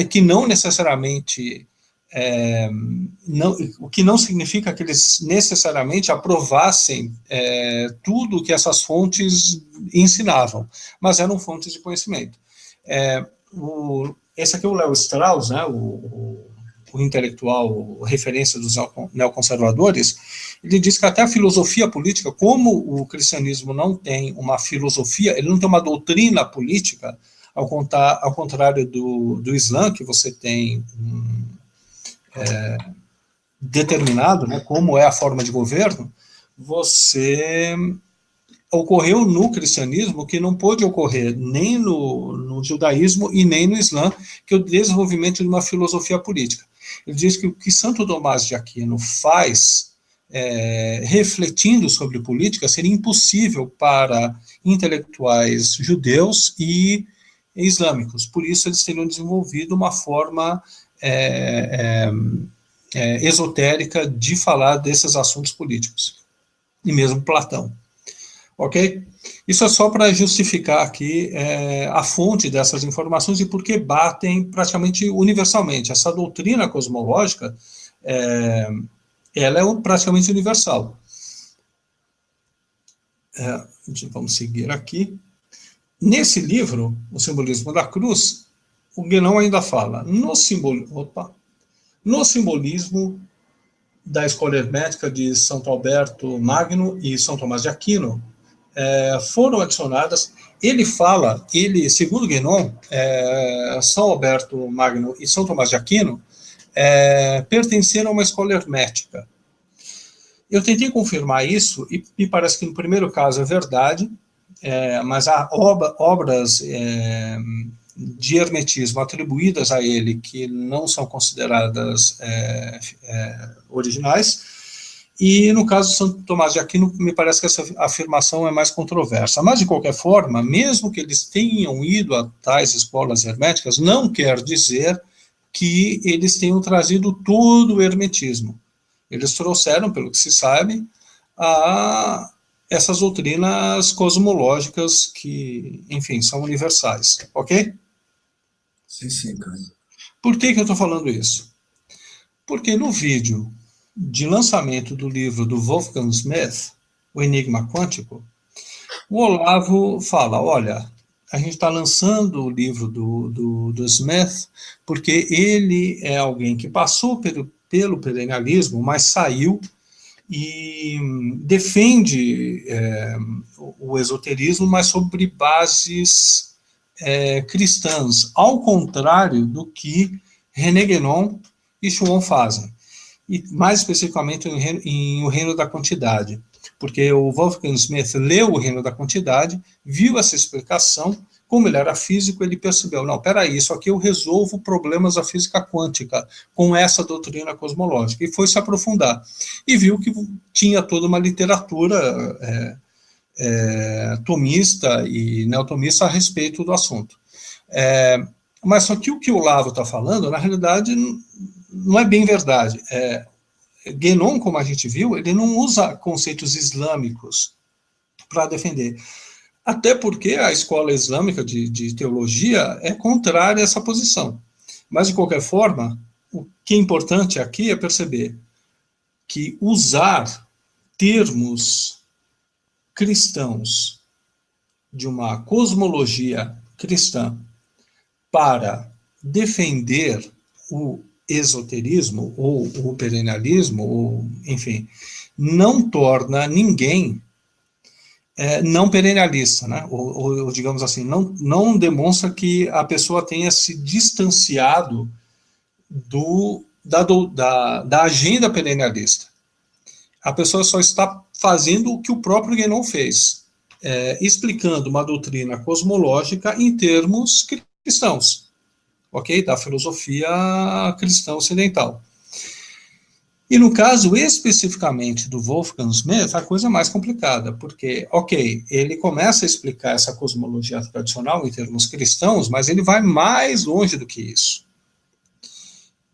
que não necessariamente... o que não significa que eles necessariamente aprovassem tudo que essas fontes ensinavam, mas eram fontes de conhecimento. Esse aqui é o Leo Strauss, né, o intelectual, referência dos neoconservadores. Ele diz que até a filosofia política, como o cristianismo não tem uma filosofia, ele não tem uma doutrina política, ao contrário do Islã, que você tem determinado, né, como é a forma de governo, ocorreu no cristianismo que não pôde ocorrer nem no judaísmo e nem no Islã, que é o desenvolvimento de uma filosofia política. Ele diz que o que Santo Tomás de Aquino faz, refletindo sobre política, seria impossível para intelectuais judeus e islâmicos. Por isso, eles teriam desenvolvido uma forma esotérica de falar desses assuntos políticos. E mesmo Platão. Ok? Isso é só para justificar aqui a fonte dessas informações e por que batem praticamente universalmente. Essa doutrina cosmológica, ela é praticamente universal. Vamos seguir aqui. Nesse livro, O Simbolismo da Cruz, o Guénon ainda fala no simbolismo da escola hermética de Santo Alberto Magno e São Tomás de Aquino, foram adicionadas. Segundo Guénon, São Alberto Magno e São Tomás de Aquino pertenceram a uma escola hermética. Eu tentei confirmar isso e me parece que no primeiro caso é verdade, mas há obras de hermetismo atribuídas a ele que não são consideradas originais, e no caso de Santo Tomás de Aquino, me parece que essa afirmação é mais controversa. Mas, de qualquer forma, mesmo que eles tenham ido a tais escolas herméticas, não quer dizer que eles tenham trazido todo o hermetismo. Eles trouxeram, pelo que se sabe, essas doutrinas cosmológicas que, enfim, são universais. Ok? Sim, cara. Por que eu estou falando isso? Porque no vídeo de lançamento do livro do Wolfgang Smith, O Enigma Quântico, o Olavo fala, olha, a gente está lançando o livro do Smith porque ele é alguém que passou pelo perennialismo, mas saiu e defende o esoterismo, mas sobre bases cristãs, ao contrário do que René Guénon e Schuon fazem, e mais especificamente em O Reino da Quantidade, porque o Wolfgang Smith leu O Reino da Quantidade, viu essa explicação, como ele era físico, ele percebeu, não, peraí, isso aqui eu resolvo problemas da física quântica com essa doutrina cosmológica, e foi se aprofundar, e viu que tinha toda uma literatura tomista e neotomista a respeito do assunto. Mas só que o Olavo está falando, na realidade, não é bem verdade. Guénon, como a gente viu, ele não usa conceitos islâmicos para defender. Até porque a escola islâmica de teologia é contrária a essa posição. Mas, de qualquer forma, o que é importante aqui é perceber que usar termos cristãos de uma cosmologia cristã para defender o esoterismo ou o perennialismo, ou, enfim, não torna ninguém não perennialista, né? Ou digamos assim, não demonstra que a pessoa tenha se distanciado da agenda perennialista. A pessoa só está fazendo o que o próprio Guénon fez, explicando uma doutrina cosmológica em termos cristãos, ok? Da filosofia cristã ocidental. E no caso especificamente do Wolfgang Smith, a coisa é mais complicada, porque, ok, ele começa a explicar essa cosmologia tradicional em termos cristãos, mas ele vai mais longe do que isso.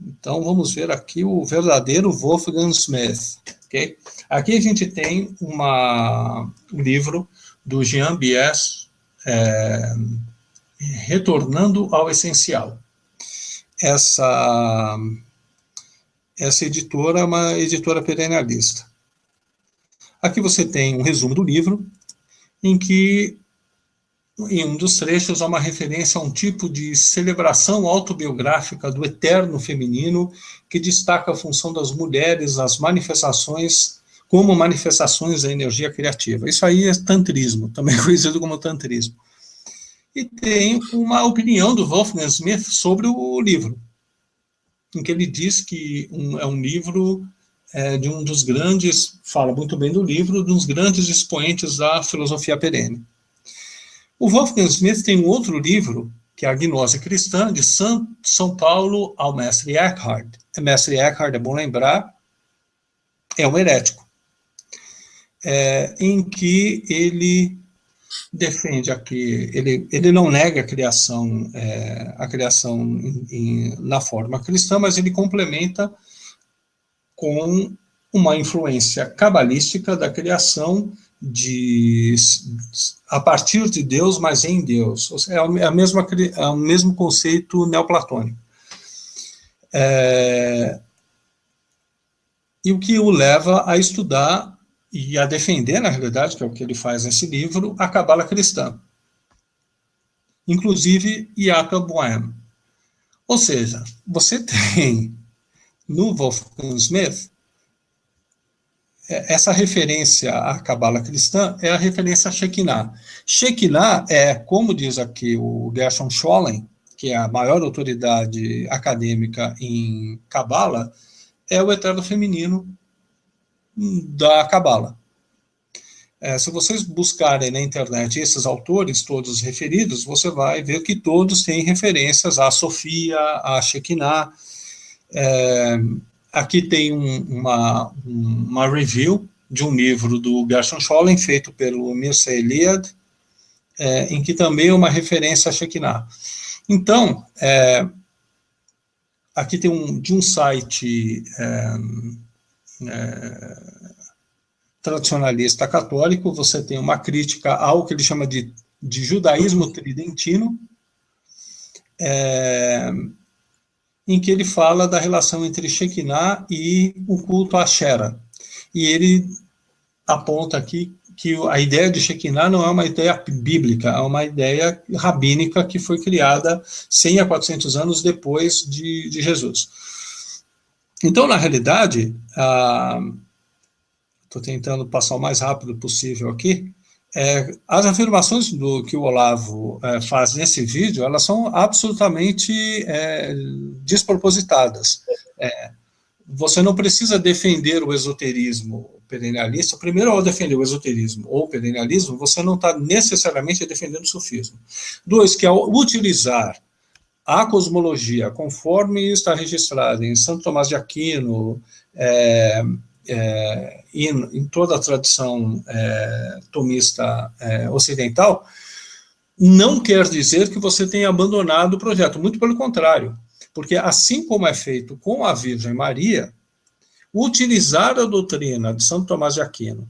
Então, vamos ver aqui o verdadeiro Wolfgang Smith, ok? Aqui a gente tem um livro do Jean Bies, Retornando ao Essencial. Essa editora é uma editora perennialista. Aqui você tem um resumo do livro, em que, em um dos trechos, há uma referência a um tipo de celebração autobiográfica do eterno feminino, que destaca a função das mulheres, as manifestações, como manifestações da energia criativa. Isso aí é tantrismo, também conhecido como tantrismo. E tem uma opinião do Wolfgang Smith sobre o livro, em que ele diz que é um livro de um dos grandes, fala muito bem do livro, de um dos grandes expoentes da filosofia perene. O Wolfgang Smith tem um outro livro, que é a Gnose Cristã, de São Paulo ao Mestre Eckhart. O Mestre Eckhart, é bom lembrar, é um herético, em que ele defende aqui, ele não nega a criação na forma cristã, mas ele complementa com uma influência cabalística da criação a partir de Deus, mas em Deus. É o mesmo conceito neoplatônico. E o que o leva a estudar e a defender, na realidade, que é o que ele faz nesse livro, a Cabala cristã. Inclusive, Jacob Boehme. Ou seja, você tem, no Wolfgang Smith, essa referência à Cabala cristã é a referência a Shekinah. Shekinah é, como diz aqui o Gershom Scholem, que é a maior autoridade acadêmica em Cabala, é o eterno feminino da Cabala. Se vocês buscarem na internet esses autores, todos referidos, você vai ver que todos têm referências à Sofia, à Shekinah. Aqui tem uma review de um livro do Gershom Scholem, feito pelo Mircea Eliade, em que também é uma referência à Shekinah. Então, aqui tem de um site tradicionalista católico, você tem uma crítica ao que ele chama de judaísmo tridentino, em que ele fala da relação entre Shekinah e o culto a Asherah. E ele aponta aqui que a ideia de Shekinah não é uma ideia bíblica, é uma ideia rabínica que foi criada 100 a 400 anos depois de Jesus. Então, na realidade, estou tentando passar o mais rápido possível aqui, as afirmações que o Olavo faz nesse vídeo, elas são absolutamente despropositadas. Você não precisa defender o esoterismo perennialista. Primeiro, ao defender o esoterismo ou perennialismo, você não está necessariamente defendendo o sufismo. 2, que ao utilizar a cosmologia, conforme está registrado em Santo Tomás de Aquino, em toda a tradição tomista ocidental, não quer dizer que você tenha abandonado o projeto, muito pelo contrário, porque assim como é feito com a Virgem Maria, utilizar a doutrina de Santo Tomás de Aquino,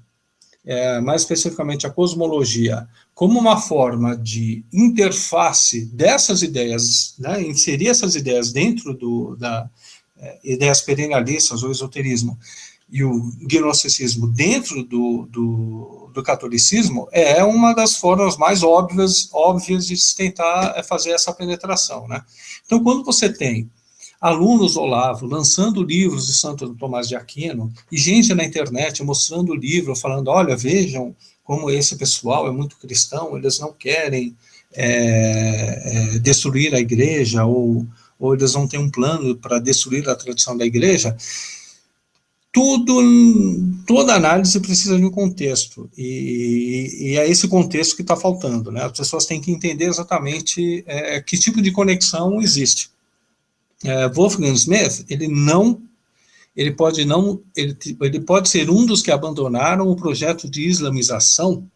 mais especificamente a cosmologia, como uma forma de interface dessas ideias, né, inserir essas ideias dentro ideias perennialistas, o esoterismo, e o gnosticismo dentro do catolicismo, é uma das formas mais óbvias de se tentar fazer essa penetração, né? Então, quando você tem alunos do Olavo lançando livros de Santo Tomás de Aquino, e gente na internet mostrando o livro, falando, olha, vejam como esse pessoal é muito cristão, eles não querem destruir a igreja, ou eles não têm um plano para destruir a tradição da igreja. Toda análise precisa de um contexto, e é esse contexto que está faltando, né? As pessoas têm que entender exatamente que tipo de conexão existe. Wolfgang Smith, ele pode ser um dos que abandonaram o projeto de islamização,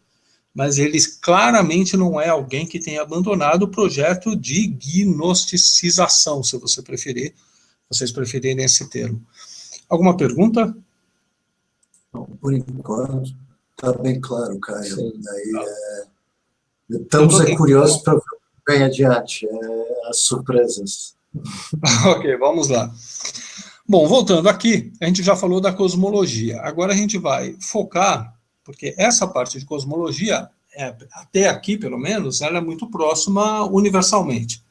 mas ele claramente não é alguém que tenha abandonado o projeto de gnosticização, se vocês preferirem esse termo. Alguma pergunta? Não, por enquanto, está bem claro, Caio. Estamos curiosos para ver o que vem adiante, as surpresas. Ok, vamos lá. Bom, voltando aqui, a gente já falou da cosmologia. Agora a gente vai focar, porque essa parte de cosmologia, até aqui pelo menos, ela é muito próxima universalmente.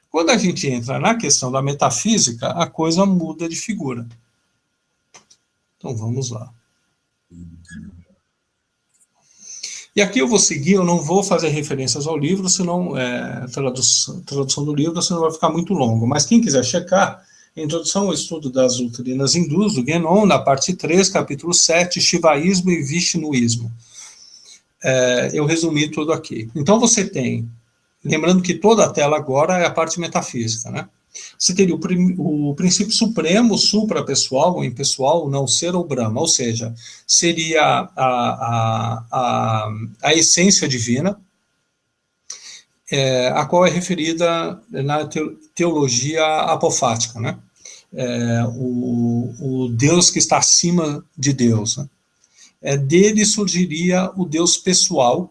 Quando a gente entra na questão da metafísica, a coisa muda de figura. Então vamos lá. E aqui eu vou seguir, eu não vou fazer referências ao livro, senão, tradução do livro, senão vai ficar muito longo. Mas quem quiser checar, Introdução ao Estudo das Doutrinas Hindus, do Guénon, na parte 3, capítulo 7, Shivaísmo e Vishnuísmo. Eu resumi tudo aqui. Então você tem, lembrando que toda a tela agora é a parte metafísica, né? Você teria o princípio supremo, suprapessoal, ou impessoal, o não ser ou Brahma, ou seja, seria a essência divina, a qual é referida na teologia apofática, né? O Deus que está acima de Deus, né? Dele surgiria o Deus pessoal,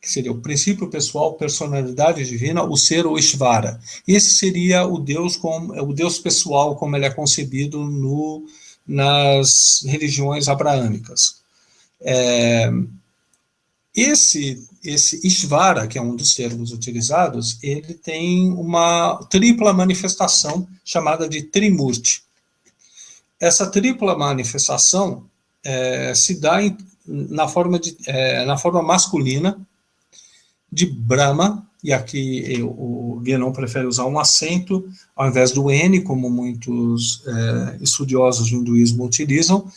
que seria o princípio pessoal, personalidade divina, o ser ou Ishvara. Esse seria o Deus pessoal, como ele é concebido nas religiões abraâmicas. Esse Ishvara, que é um dos termos utilizados, ele tem uma tripla manifestação chamada de Trimurti. Essa tripla manifestação se dá na forma masculina de Brahma, e aqui o Guénon prefere usar um acento ao invés do N, como muitos estudiosos do hinduísmo utilizam,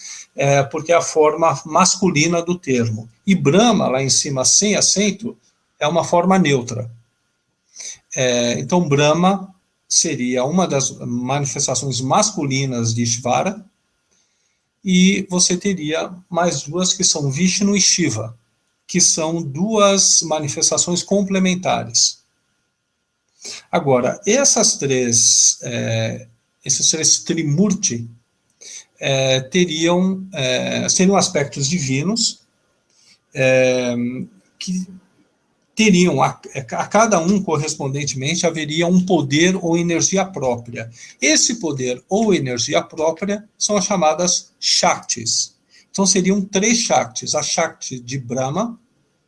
porque é a forma masculina do termo. E Brahma, lá em cima, sem acento, é uma forma neutra. Então, Brahma seria uma das manifestações masculinas de Ishvara, e você teria mais duas que são Vishnu e Shiva, que são duas manifestações complementares. Agora, esses três Trimurti seriam aspectos divinos que teriam, a cada um correspondentemente, haveria um poder ou energia própria. Esse poder ou energia própria são as chamadas Shaktis. Então, seriam três Shaktis: a Shakti de Brahma,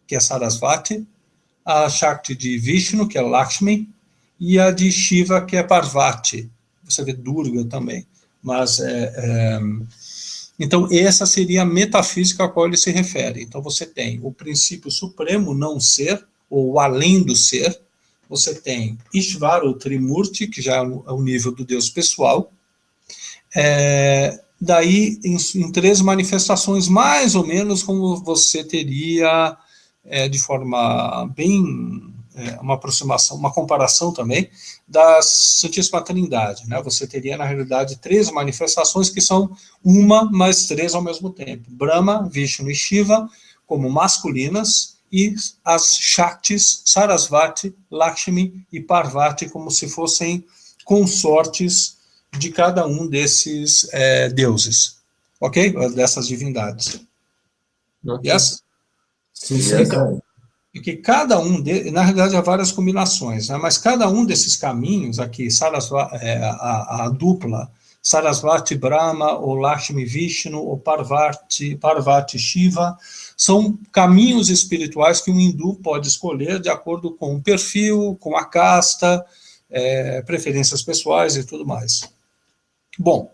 que é Sarasvati, a Shakti de Vishnu, que é Lakshmi, e a de Shiva, que é Parvati. Você vê Durga também. Mas, então, essa seria a metafísica a qual ele se refere. Então, você tem o princípio supremo, não ser, ou além do ser. Você tem Ishvara, o Trimurti, que já é o nível do Deus pessoal. Daí, em três manifestações, mais ou menos como você teria, de forma bem, uma aproximação, uma comparação também, da Santíssima Trindade, né? Você teria, na realidade, três manifestações que são uma, mas três ao mesmo tempo. Brahma, Vishnu e Shiva como masculinas, e as Shaktis, Sarasvati, Lakshmi e Parvati, como se fossem consortes de cada um desses deuses, ok? Dessas divindades. Ok. Yes? Sim, sim. Yes. E que cada um, na realidade, há várias combinações, né? Mas cada um desses caminhos aqui, Sarasvati, a dupla, Sarasvati Brahma, ou Lakshmi Vishnu, ou Parvati Shiva, são caminhos espirituais que um hindu pode escolher de acordo com o perfil, com a casta, preferências pessoais e tudo mais. Bom,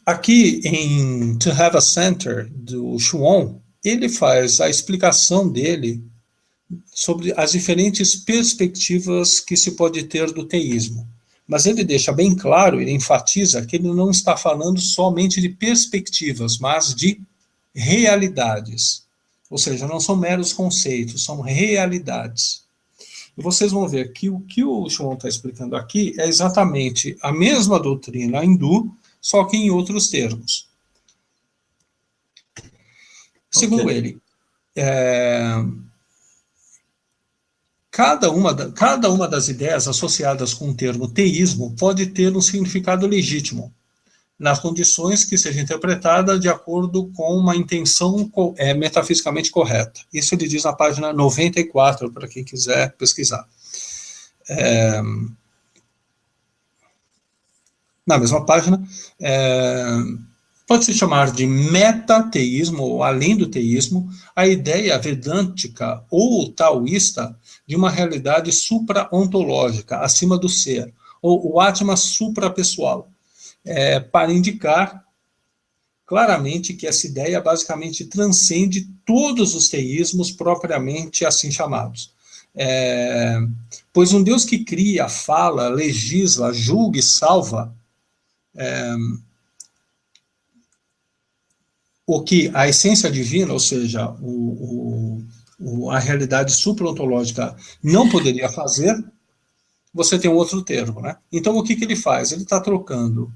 aqui em To Have a Center, do Chuon, ele faz a explicação dele sobre as diferentes perspectivas que se pode ter do teísmo. Mas ele deixa bem claro, ele enfatiza que ele não está falando somente de perspectivas, mas de realidades. Ou seja, não são meros conceitos, são realidades. E vocês vão ver que o que o Chuon está explicando aqui é exatamente a mesma doutrina hindu, só que em outros termos. Segundo ele, cada uma das ideias associadas com o termo teísmo pode ter um significado legítimo, nas condições que seja interpretada de acordo com uma intenção metafisicamente correta. Isso ele diz na página 94, para quem quiser pesquisar. Na mesma página, pode-se chamar de metateísmo, ou além do teísmo, a ideia vedântica ou taoísta de uma realidade supra-ontológica, acima do ser, ou o Atma suprapessoal, para indicar claramente que essa ideia basicamente transcende todos os teísmos propriamente assim chamados. Pois um Deus que cria, fala, legisla, julga e salva, o que a essência divina, ou seja, a realidade supra-ontológica não poderia fazer, você tem um outro termo, né? Então, o que ele faz? Ele está trocando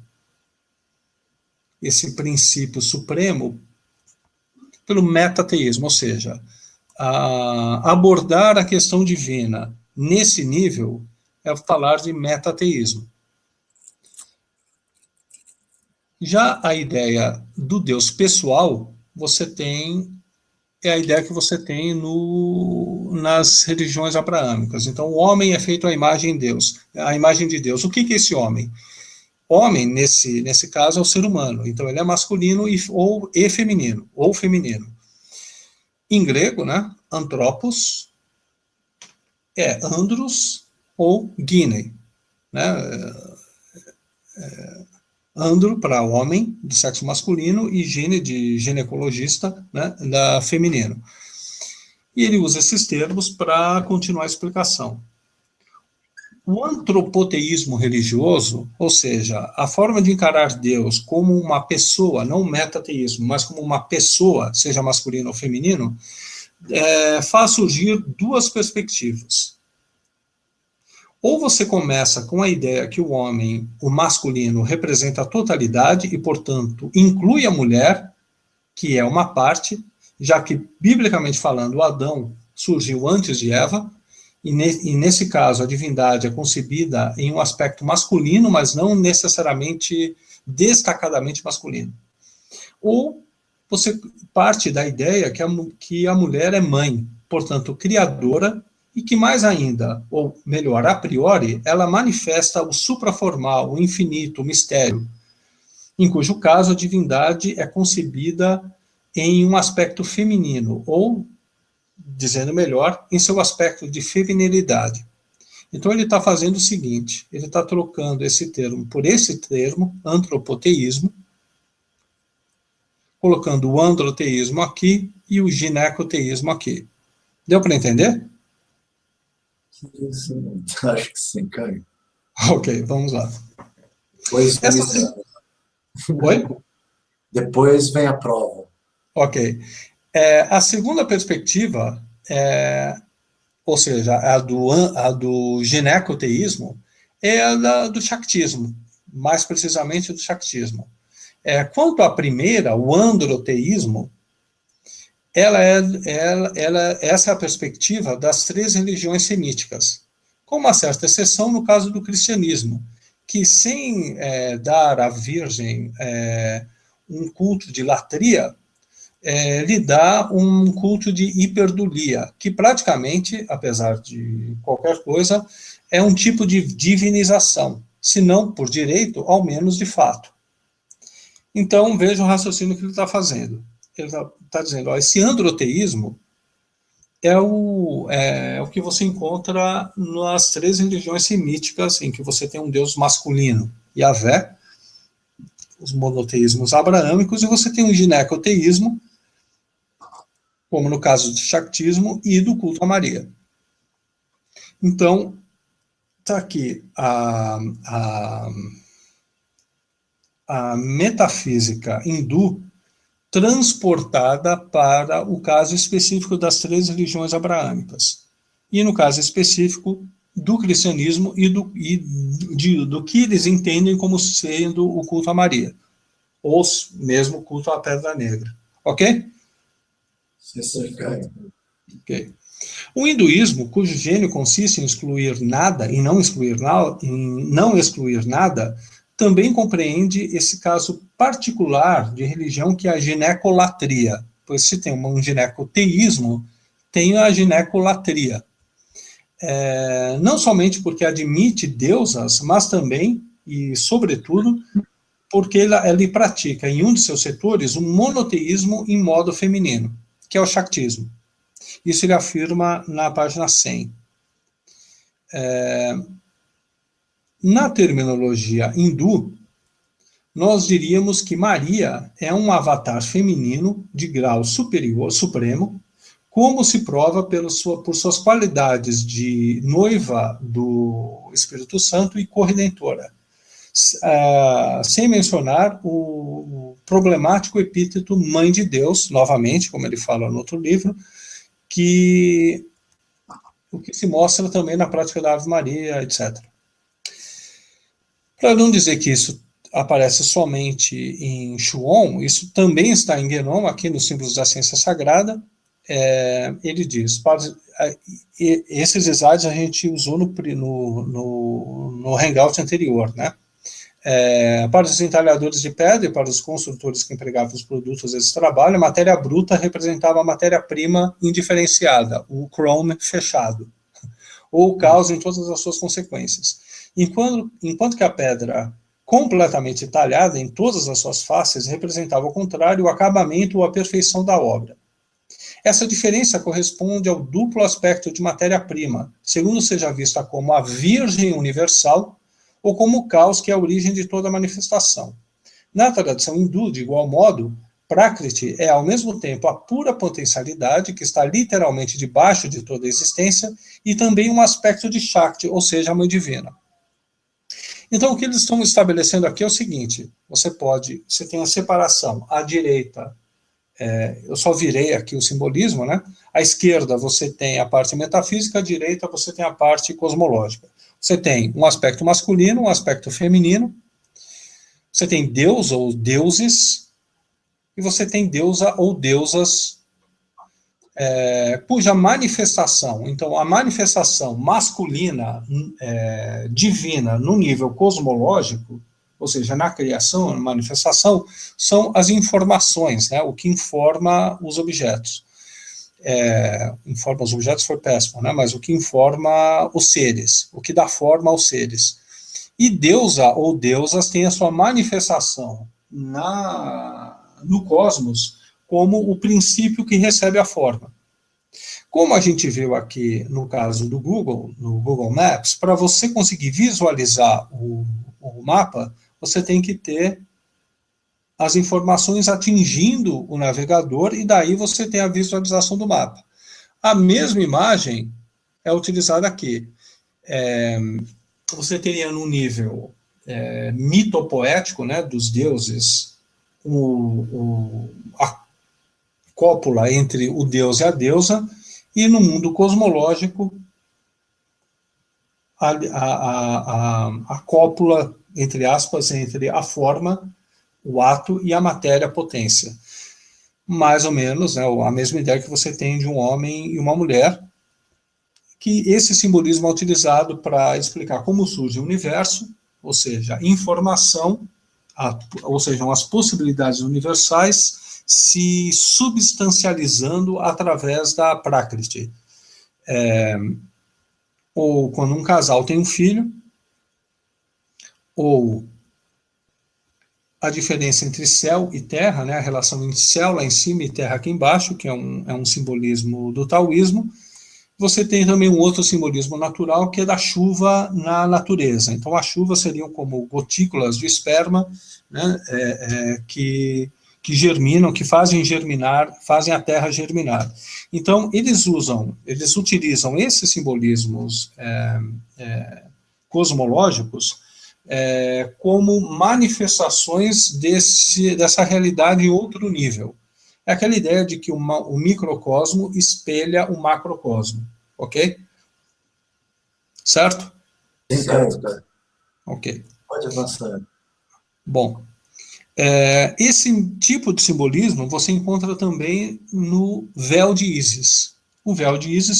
esse princípio supremo pelo metateísmo, ou seja, abordar a questão divina nesse nível é falar de metateísmo. Já a ideia do Deus pessoal, é a ideia que você tem nas religiões abraâmicas. Então, o homem é feito à imagem de Deus. A imagem de Deus. O que é esse homem? Homem, nesse caso, é o ser humano. Então, ele é masculino ou feminino, ou feminino. Em grego, né, anthropos é andros ou gine, né? Andro para homem, do sexo masculino, e gene, de ginecologista, né, da feminino. E ele usa esses termos para continuar a explicação. O antropoteísmo religioso, ou seja, a forma de encarar Deus como uma pessoa, não metateísmo, mas como uma pessoa, seja masculino ou feminino, faz surgir duas perspectivas. Ou você começa com a ideia que o homem, o masculino, representa a totalidade e, portanto, inclui a mulher, que é uma parte, já que, biblicamente falando, o Adão surgiu antes de Eva, e nesse caso a divindade é concebida em um aspecto masculino, mas não necessariamente destacadamente masculino. Ou você parte da ideia que a mulher é mãe, portanto, criadora, e que mais ainda, ou melhor, a priori, ela manifesta o supraformal, o infinito, o mistério, em cujo caso a divindade é concebida em um aspecto feminino, ou, dizendo melhor, em seu aspecto de feminilidade. Então ele está fazendo o seguinte, ele está trocando esse termo por esse termo, antropoteísmo, colocando o androteísmo aqui e o ginecoteísmo aqui. Deu para entender? Sim, acho que sim, Caio. Ok, vamos lá. Depois Oi? Depois vem a prova. Ok. A segunda perspectiva, ou seja, a do ginecoteísmo, é a do Shaktismo, mais precisamente do Shaktismo. Quanto à primeira, o androteísmo, essa é a perspectiva das 3 religiões semíticas, com uma certa exceção no caso do cristianismo, que sem dar à Virgem um culto de latria, lhe dá um culto de hiperdulia, que praticamente, apesar de qualquer coisa, é um tipo de divinização, se não por direito, ao menos de fato. Então, veja o raciocínio que ele está fazendo. Ele está dizendo, ó, esse androteísmo é o que você encontra nas 3 religiões semíticas, em que você tem um deus masculino, Yahvé, os monoteísmos abraâmicos, e você tem um ginecoteísmo, como no caso do Shaktismo e do culto a Maria. Então, está aqui a metafísica hindu transportada para o caso específico das 3 religiões abraâmicas. E no caso específico do cristianismo e do que eles entendem como sendo o culto a Maria, ou mesmo o culto à Pedra Negra. Ok? Ok. O hinduísmo, cujo gênio consiste em excluir nada e não excluir nada, também compreende esse caso particular de religião que é a ginecolatria, pois se tem um ginecoteísmo, tem a ginecolatria. Não somente porque admite deusas, mas também, e sobretudo, porque ela pratica em um de seus setores um monoteísmo em modo feminino, que é o Shaktismo. Isso ele afirma na página 100. Na terminologia hindu, nós diríamos que Maria é um avatar feminino de grau superior, supremo, como se prova por suas qualidades de noiva do Espírito Santo e corredentora, sem mencionar o problemático epíteto Mãe de Deus, novamente, como ele fala no outro livro, o que se mostra também na prática da Ave Maria, etc. Para não dizer que isso aparece somente em Chuon, isso também está em Guénon, aqui nos Símbolos da Ciência Sagrada. Ele diz, esses slides a gente usou no hangout anterior, né? Para os entalhadores de pedra e para os construtores que empregavam os produtos desse trabalho, a matéria bruta representava a matéria-prima indiferenciada, o chrome fechado, ou o caos em todas as suas consequências. Enquanto que a pedra completamente talhada em todas as suas faces representava, ao contrário, o acabamento ou a perfeição da obra. Essa diferença corresponde ao duplo aspecto de matéria-prima, segundo seja vista como a Virgem Universal ou como o caos que é a origem de toda manifestação. Na tradição hindu, de igual modo, Prakriti é ao mesmo tempo a pura potencialidade que está literalmente debaixo de toda a existência e também um aspecto de Shakti, ou seja, a Mãe Divina. Então, o que eles estão estabelecendo aqui é o seguinte, você tem a separação à direita, eu só virei aqui o simbolismo, né? À esquerda você tem a parte metafísica, à direita você tem a parte cosmológica. Você tem um aspecto masculino, um aspecto feminino, você tem Deus ou deuses, e você tem deusa ou deusas, cuja manifestação, então a manifestação masculina, divina, no nível cosmológico, ou seja, na criação, na manifestação, são as informações, né, o que informa os objetos. Informa os objetos foi péssimo, né, mas o que informa os seres, o que dá forma aos seres. E deusa ou deusas tem a sua manifestação no cosmos como o princípio que recebe a forma. Como a gente viu aqui no caso do Google, no Google Maps, para você conseguir visualizar o mapa, você tem que ter as informações atingindo o navegador e daí você tem a visualização do mapa. A mesma imagem é utilizada aqui. Você teria no nível mitopoético, né, dos deuses, a cópula entre o deus e a deusa, e no mundo cosmológico, a cópula, entre aspas, entre a forma, o ato e a matéria, a potência. mais ou menos, né, a mesma ideia que você tem de um homem e uma mulher, que esse simbolismo é utilizado para explicar como surge o universo, ou seja, informação, ou seja, as possibilidades universais se substancializando através da Prakriti. Ou quando um casal tem um filho, ou a diferença entre céu e terra, né, a relação entre céu lá em cima e terra aqui embaixo, que é um simbolismo do taoísmo. Você tem também um outro simbolismo natural, que é da chuva na natureza. Então, a chuva seriam como gotículas de esperma, né, que germinam, que fazem germinar, fazem a terra germinar. Então, eles utilizam esses simbolismos cosmológicos como manifestações dessa realidade em outro nível. É aquela ideia de que o microcosmo espelha o macrocosmo, ok? Certo? Certo, cara. Ok. Pode avançar. Bom, esse tipo de simbolismo você encontra também no véu de Ísis. O véu de Ísis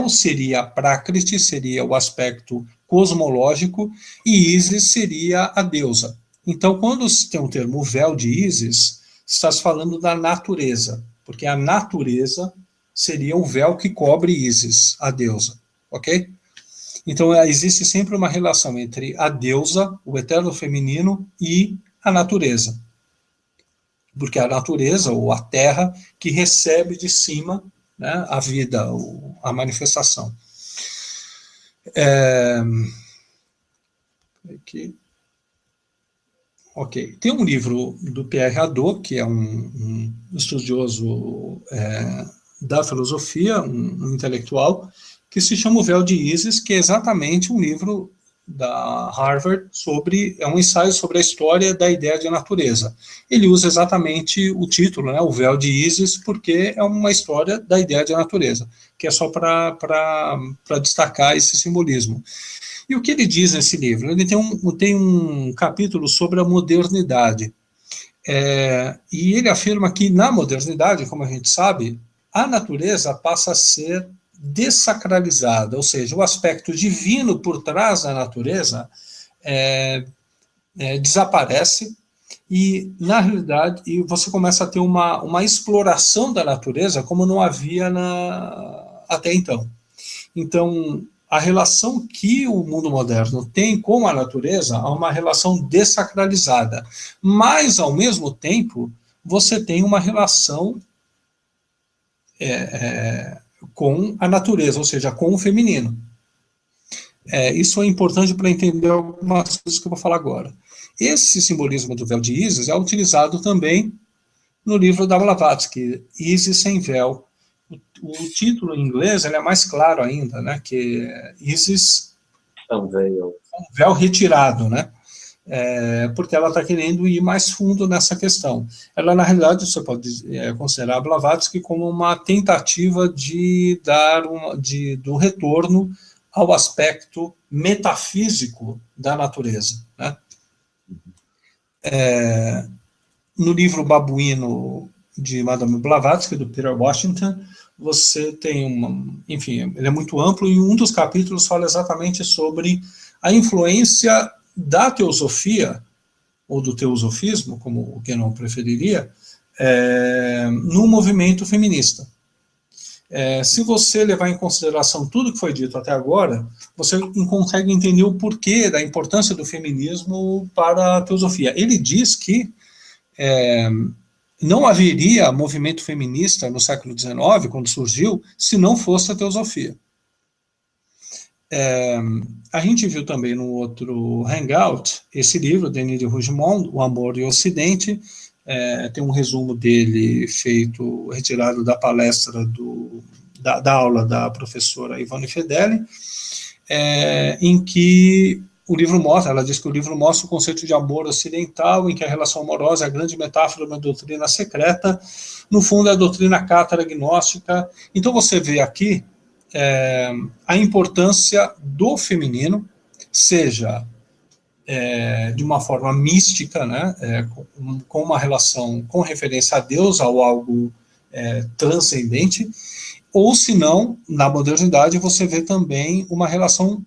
seria a Prakriti, seria o aspecto cosmológico, e Ísis seria a deusa. Então, quando se tem o termo véu de Ísis, está se falando da natureza, porque a natureza seria o véu que cobre Ísis, a deusa, ok? Então, existe sempre uma relação entre a deusa, o eterno feminino, e a natureza. Porque é a natureza, ou a terra, que recebe de cima, né, a vida, a manifestação. Aqui. Ok. Tem um livro do Pierre Hadot, que é um estudioso da filosofia, um intelectual, que se chama O Véu de Ísis, que é exatamente um livro da Harvard é um ensaio sobre a história da ideia de natureza. Ele usa exatamente o título, né, O Véu de Ísis, porque é uma história da ideia de natureza, que é só para destacar esse simbolismo. E o que ele diz nesse livro? Ele tem um capítulo sobre a modernidade. E ele afirma que na modernidade, como a gente sabe, a natureza passa a ser dessacralizada, ou seja, o aspecto divino por trás da natureza desaparece e, na realidade, você começa a ter uma exploração da natureza como não havia até então. Então, a relação que o mundo moderno tem com a natureza é uma relação dessacralizada, mas, ao mesmo tempo, você tem uma relação com a natureza, ou seja, com o feminino. Isso é importante para entender algumas coisas que eu vou falar agora. Esse simbolismo do véu de Ísis é utilizado também no livro da Blavatsky, Ísis sem véu. O título em inglês ele é mais claro ainda, né, que Ísis é um véu retirado, né, porque ela está querendo ir mais fundo nessa questão. Ela, na realidade, você pode considerar a Blavatsky como uma tentativa de do retorno ao aspecto metafísico da natureza, né. No livro Babuíno de Madame Blavatsky, do Peter Washington, você tem enfim, ele é muito amplo, e um dos capítulos fala exatamente sobre a influência da teosofia, ou do teosofismo, como o Guénon preferiria, no movimento feminista. Se você levar em consideração tudo que foi dito até agora, você consegue entender o porquê da importância do feminismo para a teosofia. Ele diz que não haveria movimento feminista no século XIX, quando surgiu, se não fosse a teosofia. A gente viu também no outro Hangout esse livro, Denis de Rougemont, O Amor e o Ocidente. Tem um resumo dele retirado da palestra da aula da professora Ivone Fedeli, em que o livro mostra, ela diz que o livro mostra o conceito de amor ocidental, em que a relação amorosa é a grande metáfora de uma doutrina secreta, no fundo é a doutrina cátara gnóstica. Então você vê aqui a importância do feminino, seja de uma forma mística, né, com uma relação com referência a Deus, ao algo transcendente, ou se não, na modernidade você vê também uma relação,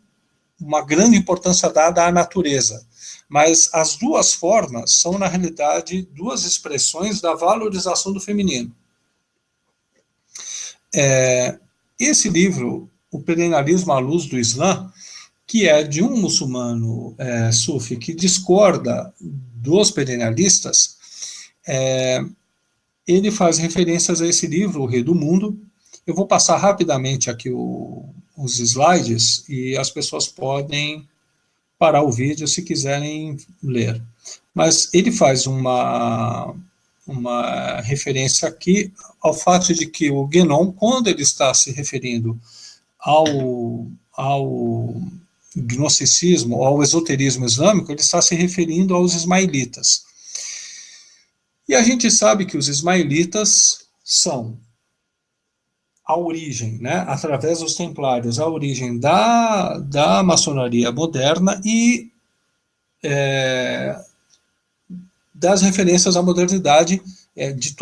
uma grande importância dada à natureza. Mas as duas formas são, na realidade, duas expressões da valorização do feminino. Esse livro, O Perennialismo à Luz do Islã, que é de um muçulmano sufi que discorda dos perennialistas, ele faz referências a esse livro, O Rei do Mundo. Eu vou passar rapidamente aqui os slides e as pessoas podem parar o vídeo se quiserem ler. Mas ele faz uma referência aqui ao fato de que o Guénon, quando ele está se referindo ao gnosticismo, ao esoterismo islâmico, ele está se referindo aos ismaelitas. E a gente sabe que os ismaelitas são a origem, né, através dos templários, a origem da maçonaria moderna e das referências à modernidade, de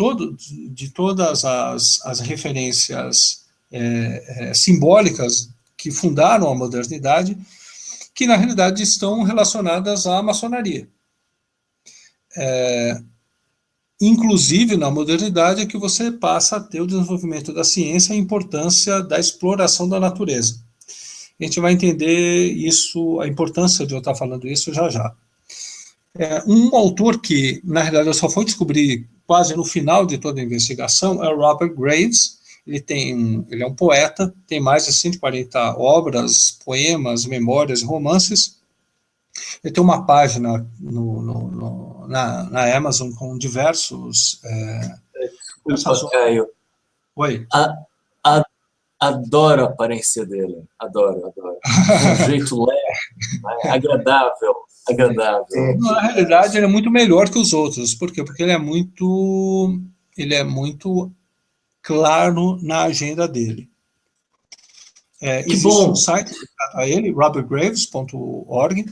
todas as referências simbólicas que fundaram a modernidade, que na realidade estão relacionadas à maçonaria. Inclusive, na modernidade, é que você passa a ter o desenvolvimento da ciência e a importância da exploração da natureza. A gente vai entender isso, a importância de eu estar falando isso já já. Um autor que, na realidade, eu só fui descobrir quase no final de toda a investigação é o Robert Graves. Ele é um poeta, tem mais de 140 obras, poemas, memórias, romances. Ele tem uma página na Amazon com diversos... Desculpa, Caio. Oi? Adoro a aparência dele. Adoro. Um jeito leve, agradável. Na realidade, ele é muito melhor que os outros. Por quê? Porque ele é muito claro na agenda dele. Existe bom. um site a ele, robertgraves.org,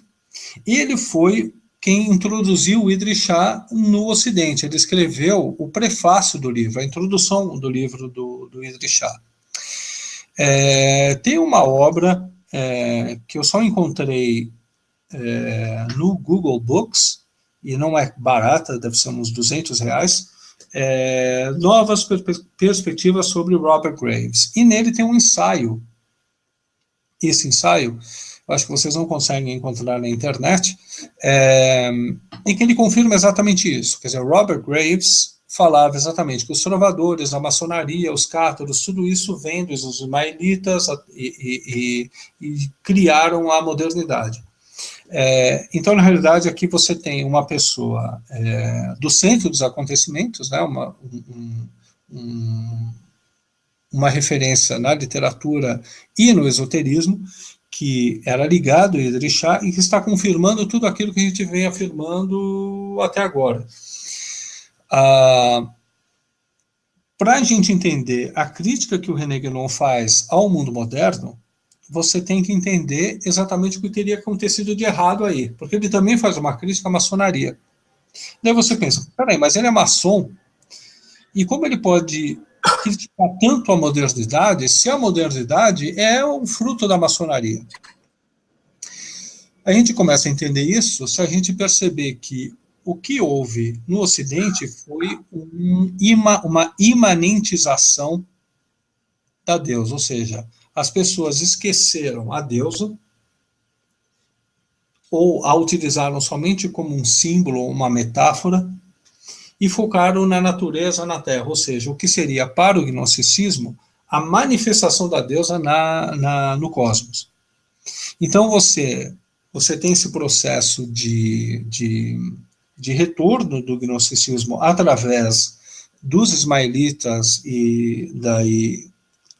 e ele foi quem introduziu o Idrissá no Ocidente. Ele escreveu o prefácio do livro, a introdução do livro do Idrissá. Tem uma obra que eu só encontrei no Google Books, e não é barata, deve ser uns R$200, Novas Perspectivas sobre Robert Graves. E nele tem um ensaio. Esse ensaio, eu acho que vocês não conseguem encontrar na internet, em que ele confirma exatamente isso. Quer dizer, Robert Graves falava exatamente que os trovadores, a maçonaria, os cátaros, tudo isso vem dos ismaelitas e criaram a modernidade. Então, na realidade, aqui você tem uma pessoa do centro dos acontecimentos, né, uma referência na literatura e no esoterismo, que era ligado a Idrissá e que está confirmando tudo aquilo que a gente vem afirmando até agora. Para a gente entender a crítica que o René Guénon faz ao mundo moderno, você tem que entender exatamente o que teria acontecido de errado aí, porque ele também faz uma crítica à maçonaria. Daí você pensa, peraí, mas ele é maçom? E como ele pode criticar tanto a modernidade, se a modernidade é o fruto da maçonaria? A gente começa a entender isso se a gente perceber que o que houve no Ocidente foi uma imanentização da deusa, ou seja, as pessoas esqueceram a deusa, ou a utilizaram somente como um símbolo ou uma metáfora, e focaram na natureza, na Terra, ou seja, o que seria para o gnosticismo a manifestação da deusa no cosmos. Então você tem esse processo de retorno do gnosticismo através dos ismaelitas e daí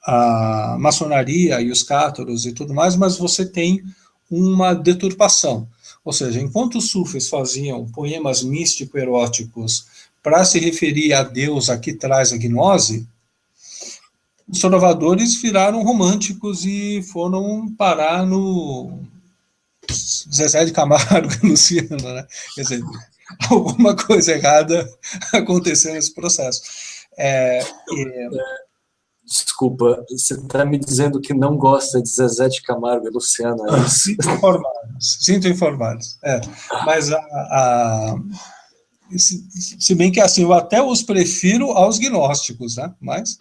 a maçonaria e os cátaros e tudo mais, mas você tem uma deturpação. Ou seja, enquanto os sufis faziam poemas místico-eróticos para se referir a Deus a que traz a gnose, os trovadores viraram românticos e foram parar Zezé de Camargo e Luciano, né? Quer dizer, alguma coisa errada aconteceu nesse processo. Desculpa, você está me dizendo que não gosta de Zezé de Camargo e Luciano, é isso? Sinto informados. Mas se bem que assim, eu até os prefiro aos gnósticos, né? Mas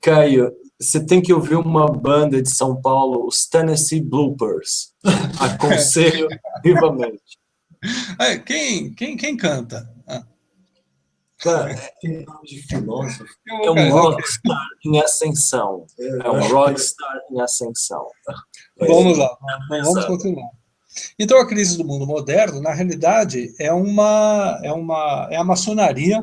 Caio, você tem que ouvir uma banda de São Paulo, os Tennessee Bloopers. Aconselho vivamente. Quem canta? Cara, tem nome de filósofo. É um rockstar em ascensão. É um rockstar em ascensão. Vamos lá, vamos continuar. Então, a crise do mundo moderno, na realidade, é a maçonaria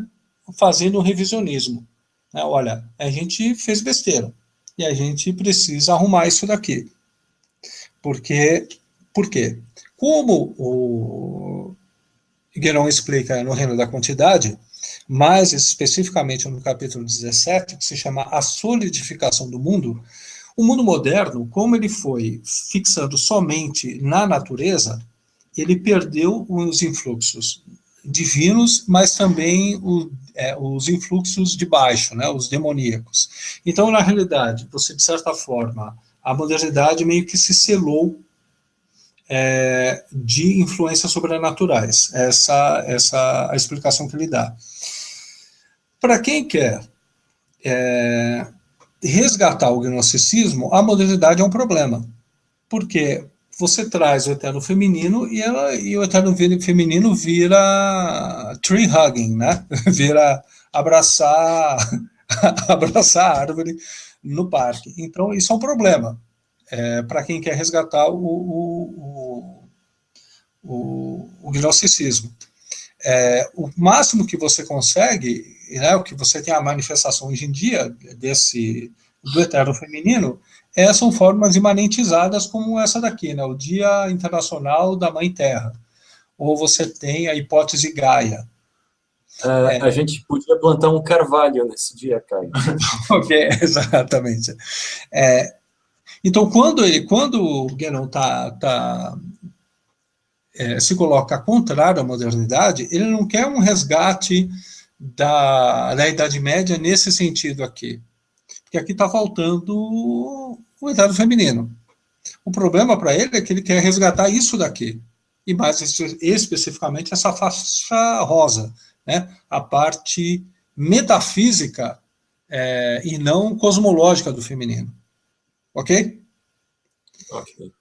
fazendo um revisionismo. Né? Olha, a gente fez besteira e a gente precisa arrumar isso daqui. Por quê? Como o Guénon explica no Reino da Quantidade, mais especificamente no capítulo 17, que se chama A Solidificação do Mundo, o mundo moderno, como ele foi fixando somente na natureza, ele perdeu os influxos divinos, mas também os influxos de baixo, né, os demoníacos. Então, na realidade, você, de certa forma, a modernidade meio que se selou de influências sobrenaturais. Essa é a explicação que ele dá. Para quem quer resgatar o gnosticismo, a modernidade é um problema, porque você traz o eterno feminino e o eterno feminino vira tree hugging, né? Vira abraçar a árvore no parque. Então, isso é um problema para quem quer resgatar o gnosticismo. O máximo que você consegue, né, o que você tem a manifestação hoje em dia do eterno feminino, são formas imanentizadas como essa daqui, né, o Dia Internacional da Mãe Terra, ou você tem a hipótese Gaia. A gente podia plantar um carvalho nesse dia, Caio. Ok, exatamente. Então, quando o Guénon se coloca contrário à modernidade, ele não quer um resgate da Idade Média nesse sentido aqui. Porque aqui está faltando o eterno feminino. O problema para ele é que ele quer resgatar isso daqui. E mais especificamente essa faixa rosa, né? A parte metafísica e não cosmológica do feminino. Ok? Ok.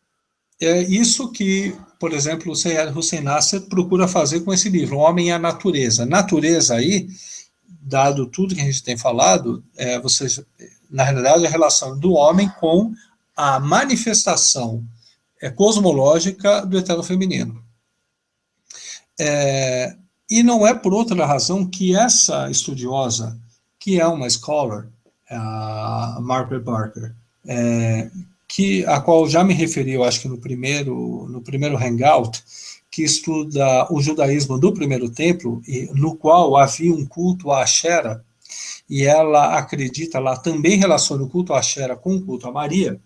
É isso que, por exemplo, o Seyyed Hossein Nasr procura fazer com esse livro, O Homem e a Natureza. Natureza aí, dado tudo que a gente tem falado, na realidade, a relação do homem com a manifestação cosmológica do eterno feminino. E não é por outra razão que essa estudiosa, que é uma scholar, a Margaret Barker, a qual já me referi, eu acho que no primeiro hangout, que estuda o judaísmo do primeiro templo, no qual havia um culto a Ashera, e ela acredita, ela também relaciona o culto a Ashera com o culto a Maria.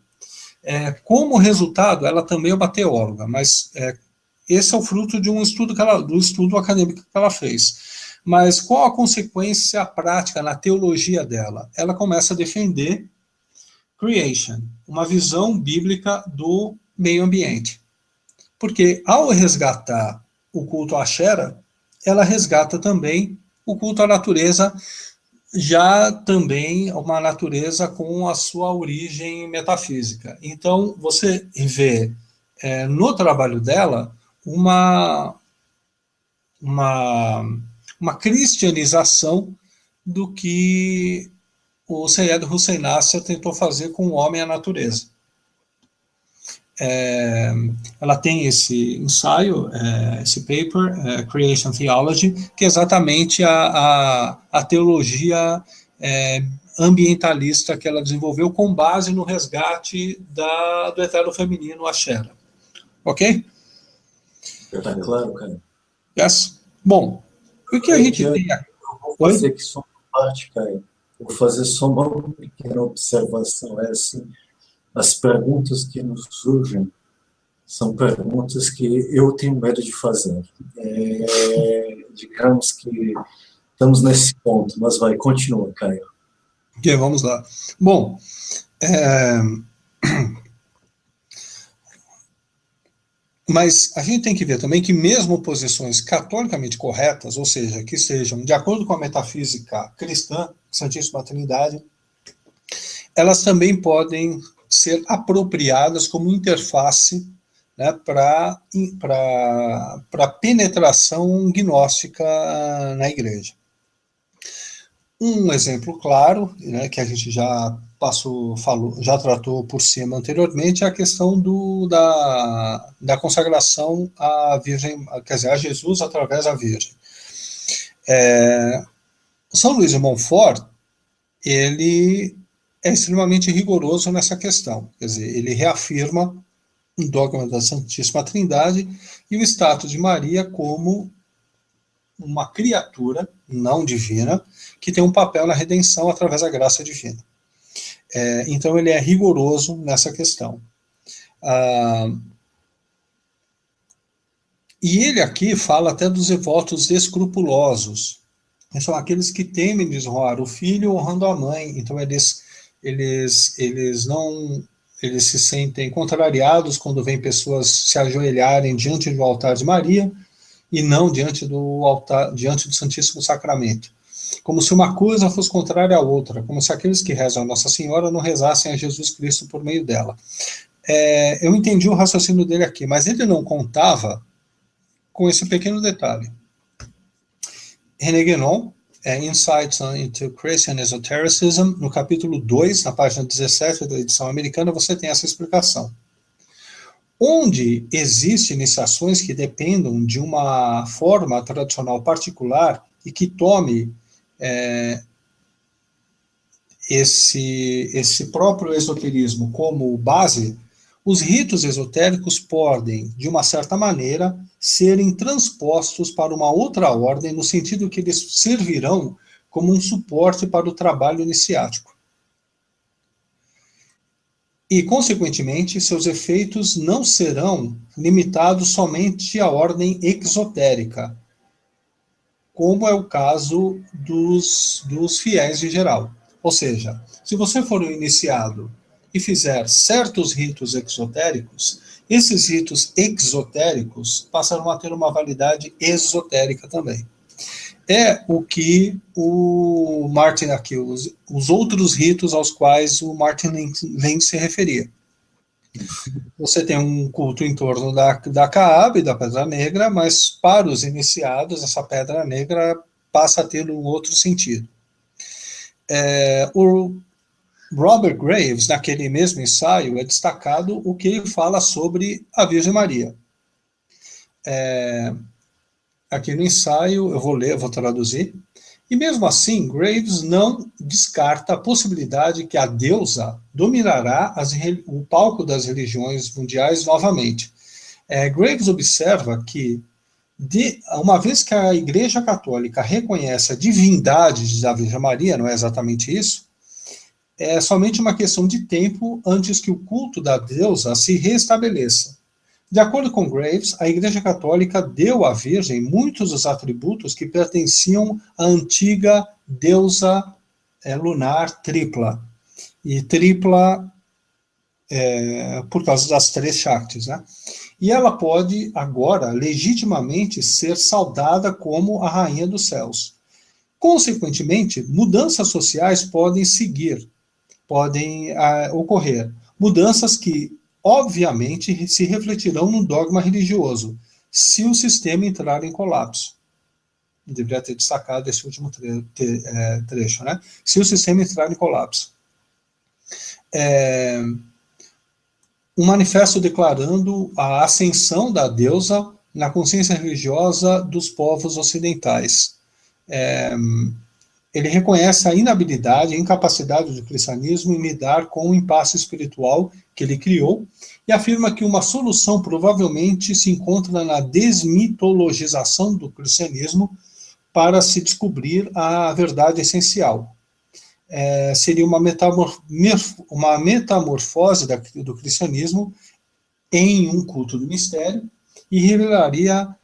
Como resultado, ela também é uma teóloga, mas esse é o fruto de um estudo do estudo acadêmico que ela fez. Mas qual a consequência prática na teologia dela? Ela começa a defender creation, uma visão bíblica do meio ambiente. Porque ao resgatar o culto a Ashera, ela resgata também o culto à natureza, já também uma natureza com a sua origem metafísica. Então, você vê no trabalho dela uma cristianização do que o Seyyed Hossein Nasr tentou fazer com o homem e a natureza. Ela tem esse ensaio, esse paper, Creation Theology, que é exatamente a teologia ambientalista que ela desenvolveu com base no resgate do eterno feminino, Ashera. Ok? Tá claro, cara. Yes? Bom, o que a gente tem aqui? Vou fazer aqui só uma parte, Caio. Vou fazer só uma pequena observação. Assim, as perguntas que nos surgem São perguntas que eu tenho medo de fazer. Digamos que estamos nesse ponto, mas vai, continua, Caio. Ok, vamos lá. Bom, mas a gente tem que ver também que mesmo posições catolicamente corretas, ou seja, que estejam de acordo com a metafísica cristã, Santíssima Trindade, elas também podem ser apropriadas como interface, né, para penetração gnóstica na igreja. Um exemplo claro, né, que a gente já já tratou por cima anteriormente, é a questão da consagração à Virgem, quer dizer, a Jesus através da Virgem. São Luís de Montfort, ele é extremamente rigoroso nessa questão, quer dizer, ele reafirma o dogma da Santíssima Trindade e o status de Maria como uma criatura não divina que tem um papel na redenção através da graça divina. Então ele é rigoroso nessa questão. E ele aqui fala até dos devotos escrupulosos, que são aqueles que temem desonrar o filho honrando a mãe. Então eles se sentem contrariados quando vêm pessoas se ajoelharem diante do altar de Maria e não diante do Santíssimo Sacramento. Como se uma coisa fosse contrária à outra, como se aqueles que rezam a Nossa Senhora não rezassem a Jesus Cristo por meio dela. Eu entendi o raciocínio dele aqui, mas ele não contava com esse pequeno detalhe. René Guénon, Insights into Christian Esotericism, no capítulo 2, na página 17 da edição americana, você tem essa explicação. Onde existem iniciações que dependam de uma forma tradicional particular e que tome esse próprio esoterismo como base, os ritos esotéricos podem, de uma certa maneira, serem transpostos para uma outra ordem, no sentido que eles servirão como um suporte para o trabalho iniciático. E, consequentemente, seus efeitos não serão limitados somente à ordem exotérica, como é o caso dos fiéis em geral. Ou seja, se você for um iniciado e fizer certos ritos exotéricos, esses ritos exotéricos passarão a ter uma validade esotérica também. É o que o Martin aqui, os outros ritos aos quais o Martin Link se referia. Você tem um culto em torno da Kaaba e da Pedra Negra, mas para os iniciados, essa Pedra Negra passa a ter um outro sentido. O Robert Graves, naquele mesmo ensaio, é destacado o que ele fala sobre a Virgem Maria. Aqui no ensaio, eu vou traduzir, e mesmo assim, Graves não descarta a possibilidade que a deusa dominará o palco das religiões mundiais novamente. Graves observa que, uma vez que a Igreja Católica reconhece a divindade da Virgem Maria, não é exatamente isso, é somente uma questão de tempo antes que o culto da deusa se restabeleça. De acordo com Graves, a Igreja Católica deu à Virgem muitos dos atributos que pertenciam à antiga deusa lunar tripla. E tripla por causa das 3 Shaktis, né? E ela pode, agora, legitimamente ser saudada como a Rainha dos Céus. Consequentemente, mudanças sociais podem ocorrer. Mudanças que, obviamente, se refletirão no dogma religioso, se o sistema entrar em colapso. Eu deveria ter destacado esse último trecho, né? Se o sistema entrar em colapso. Um manifesto declarando a ascensão da deusa na consciência religiosa dos povos ocidentais. Ele reconhece a inabilidade, a incapacidade do cristianismo em lidar com o impasse espiritual que ele criou e afirma que uma solução provavelmente se encontra na desmitologização do cristianismo para se descobrir a verdade essencial. Seria uma metamorfose do cristianismo em um culto do mistério e revelaria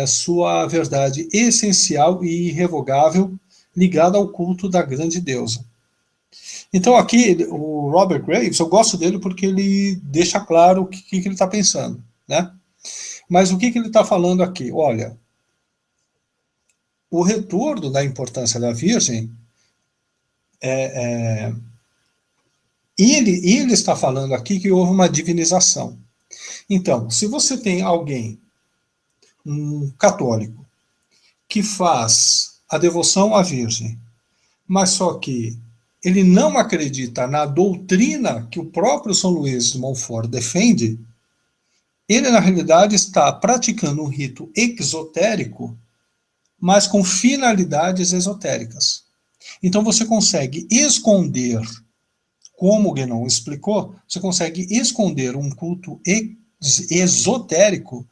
sua verdade essencial e irrevogável ligada ao culto da grande deusa. Então aqui, o Robert Graves, eu gosto dele porque ele deixa claro o que ele está pensando, né? Mas o que ele está falando aqui? Olha, o retorno da importância da Virgem, ele está falando aqui que houve uma divinização. Então, se você tem alguém, um católico, que faz a devoção à Virgem, mas só que ele não acredita na doutrina que o próprio São Luís de Montfort defende, ele, na realidade, está praticando um rito exotérico, mas com finalidades esotéricas. Então, você consegue esconder, como o Guénon explicou, você consegue esconder um culto esotérico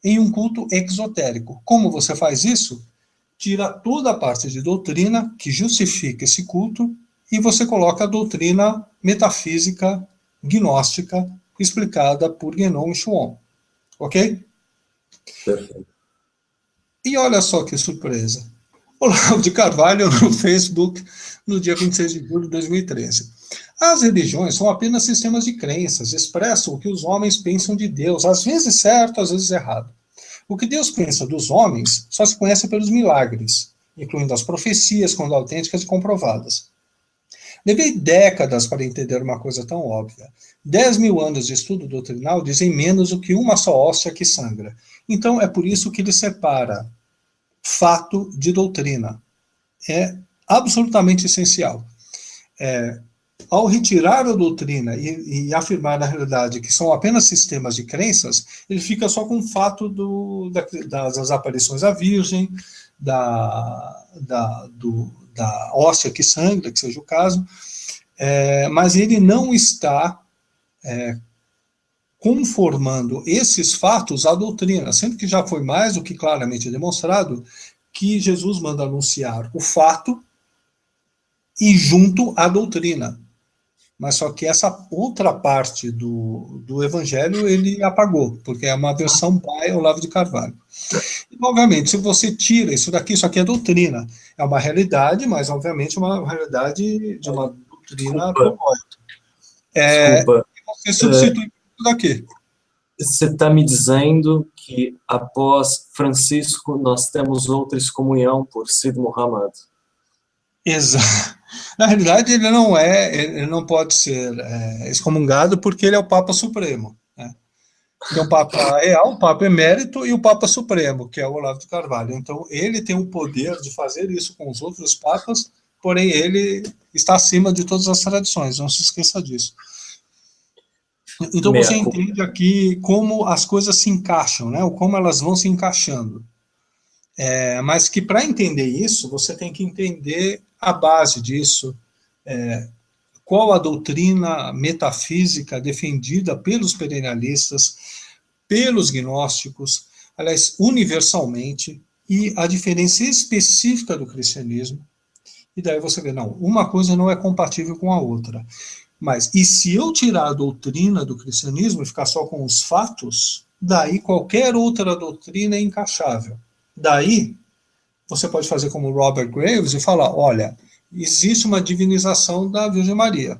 em um culto exotérico. Como você faz isso? Tira toda a parte de doutrina que justifica esse culto e você coloca a doutrina metafísica gnóstica explicada por Guénon e Chuon. Ok? Perfeito. E olha só que surpresa. Olavo de Carvalho no Facebook no dia 26 de julho de 2013. As religiões são apenas sistemas de crenças, expressam o que os homens pensam de Deus, às vezes certo, às vezes errado. O que Deus pensa dos homens só se conhece pelos milagres, incluindo as profecias, quando autênticas e comprovadas. Levei décadas para entender uma coisa tão óbvia. 10.000 anos de estudo doutrinal dizem menos do que uma só hóstia que sangra. Então é por isso que ele separa fato de doutrina. É absolutamente essencial. Ao retirar a doutrina e afirmar na realidade que são apenas sistemas de crenças, ele fica só com o fato das aparições à Virgem, da hóstia que sangra, que seja o caso, mas ele não está conformando esses fatos à doutrina, sendo que já foi mais do que claramente demonstrado que Jesus manda anunciar o fato e junto à doutrina. Mas só que essa outra parte do evangelho ele apagou, porque é uma versão by Olavo de Carvalho. E, obviamente, se você tira isso aqui é doutrina. É uma realidade, mas, obviamente, uma realidade de uma doutrina teológica. Desculpa. Você substitui isso daqui. Você está me dizendo que após Francisco nós temos outra excomunhão por Sid Muhammad? Exato. Na realidade, ele não pode ser excomungado porque ele é o Papa Supremo. Né? Tem o Papa Real, o Papa Emérito e o Papa Supremo, que é o Olavo de Carvalho. Então, ele tem o poder de fazer isso com os outros papas, porém ele está acima de todas as tradições, não se esqueça disso. Então, você entende aqui como as coisas se encaixam, né? Ou como elas vão se encaixando. Mas que para entender isso, você tem que entender a base disso, qual a doutrina metafísica defendida pelos perennialistas, pelos gnósticos, aliás, universalmente, e a diferença específica do cristianismo. E daí você vê, não, uma coisa não é compatível com a outra. Mas, e se eu tirar a doutrina do cristianismo e ficar só com os fatos, daí qualquer outra doutrina é encaixável. Daí, você pode fazer como Robert Graves e falar, olha, existe uma divinização da Virgem Maria.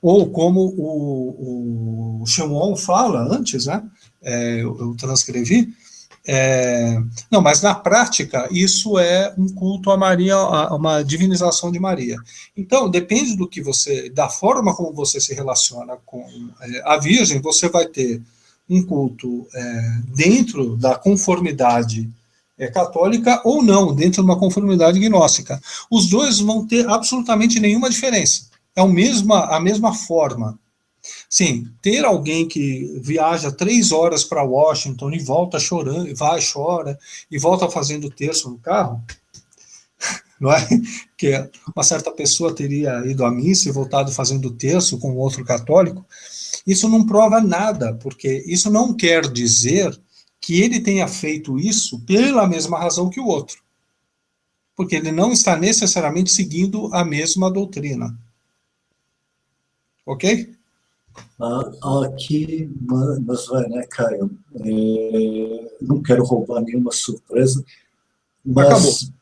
Ou como o Chaumont fala antes, né? Eu transcrevi, não, mas na prática isso é um culto a Maria, uma divinização de Maria. Então, depende da forma como você se relaciona com a Virgem, você vai ter um culto dentro da conformidade católica ou não, dentro de uma conformidade gnóstica. Os dois vão ter absolutamente nenhuma diferença. É a mesma forma. Sim, ter alguém que viaja 3 horas para Washington e volta chorando, chora, e volta fazendo terço no carro, não é? Que uma certa pessoa teria ido à missa e voltado fazendo terço com outro católico, isso não prova nada, porque isso não quer dizer que ele tenha feito isso pela mesma razão que o outro. Porque ele não está necessariamente seguindo a mesma doutrina. Ok? Aqui, mas vai, né, Caio? Não quero roubar nenhuma surpresa, Acabou. mas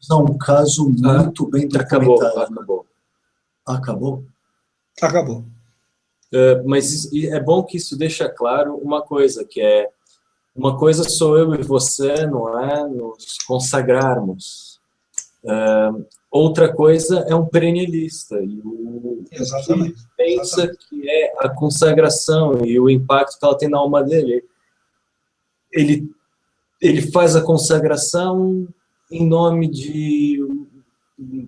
é um caso muito bem documentado. Acabou. Acabou? Acabou. Mas é bom que isso deixa claro uma coisa, que é uma coisa sou eu e você, não é? Nos consagrarmos. Outra coisa é um perennialista. E o Exatamente. que pensa que é a consagração e o impacto que ela tem na alma dele. Ele faz a consagração em nome de,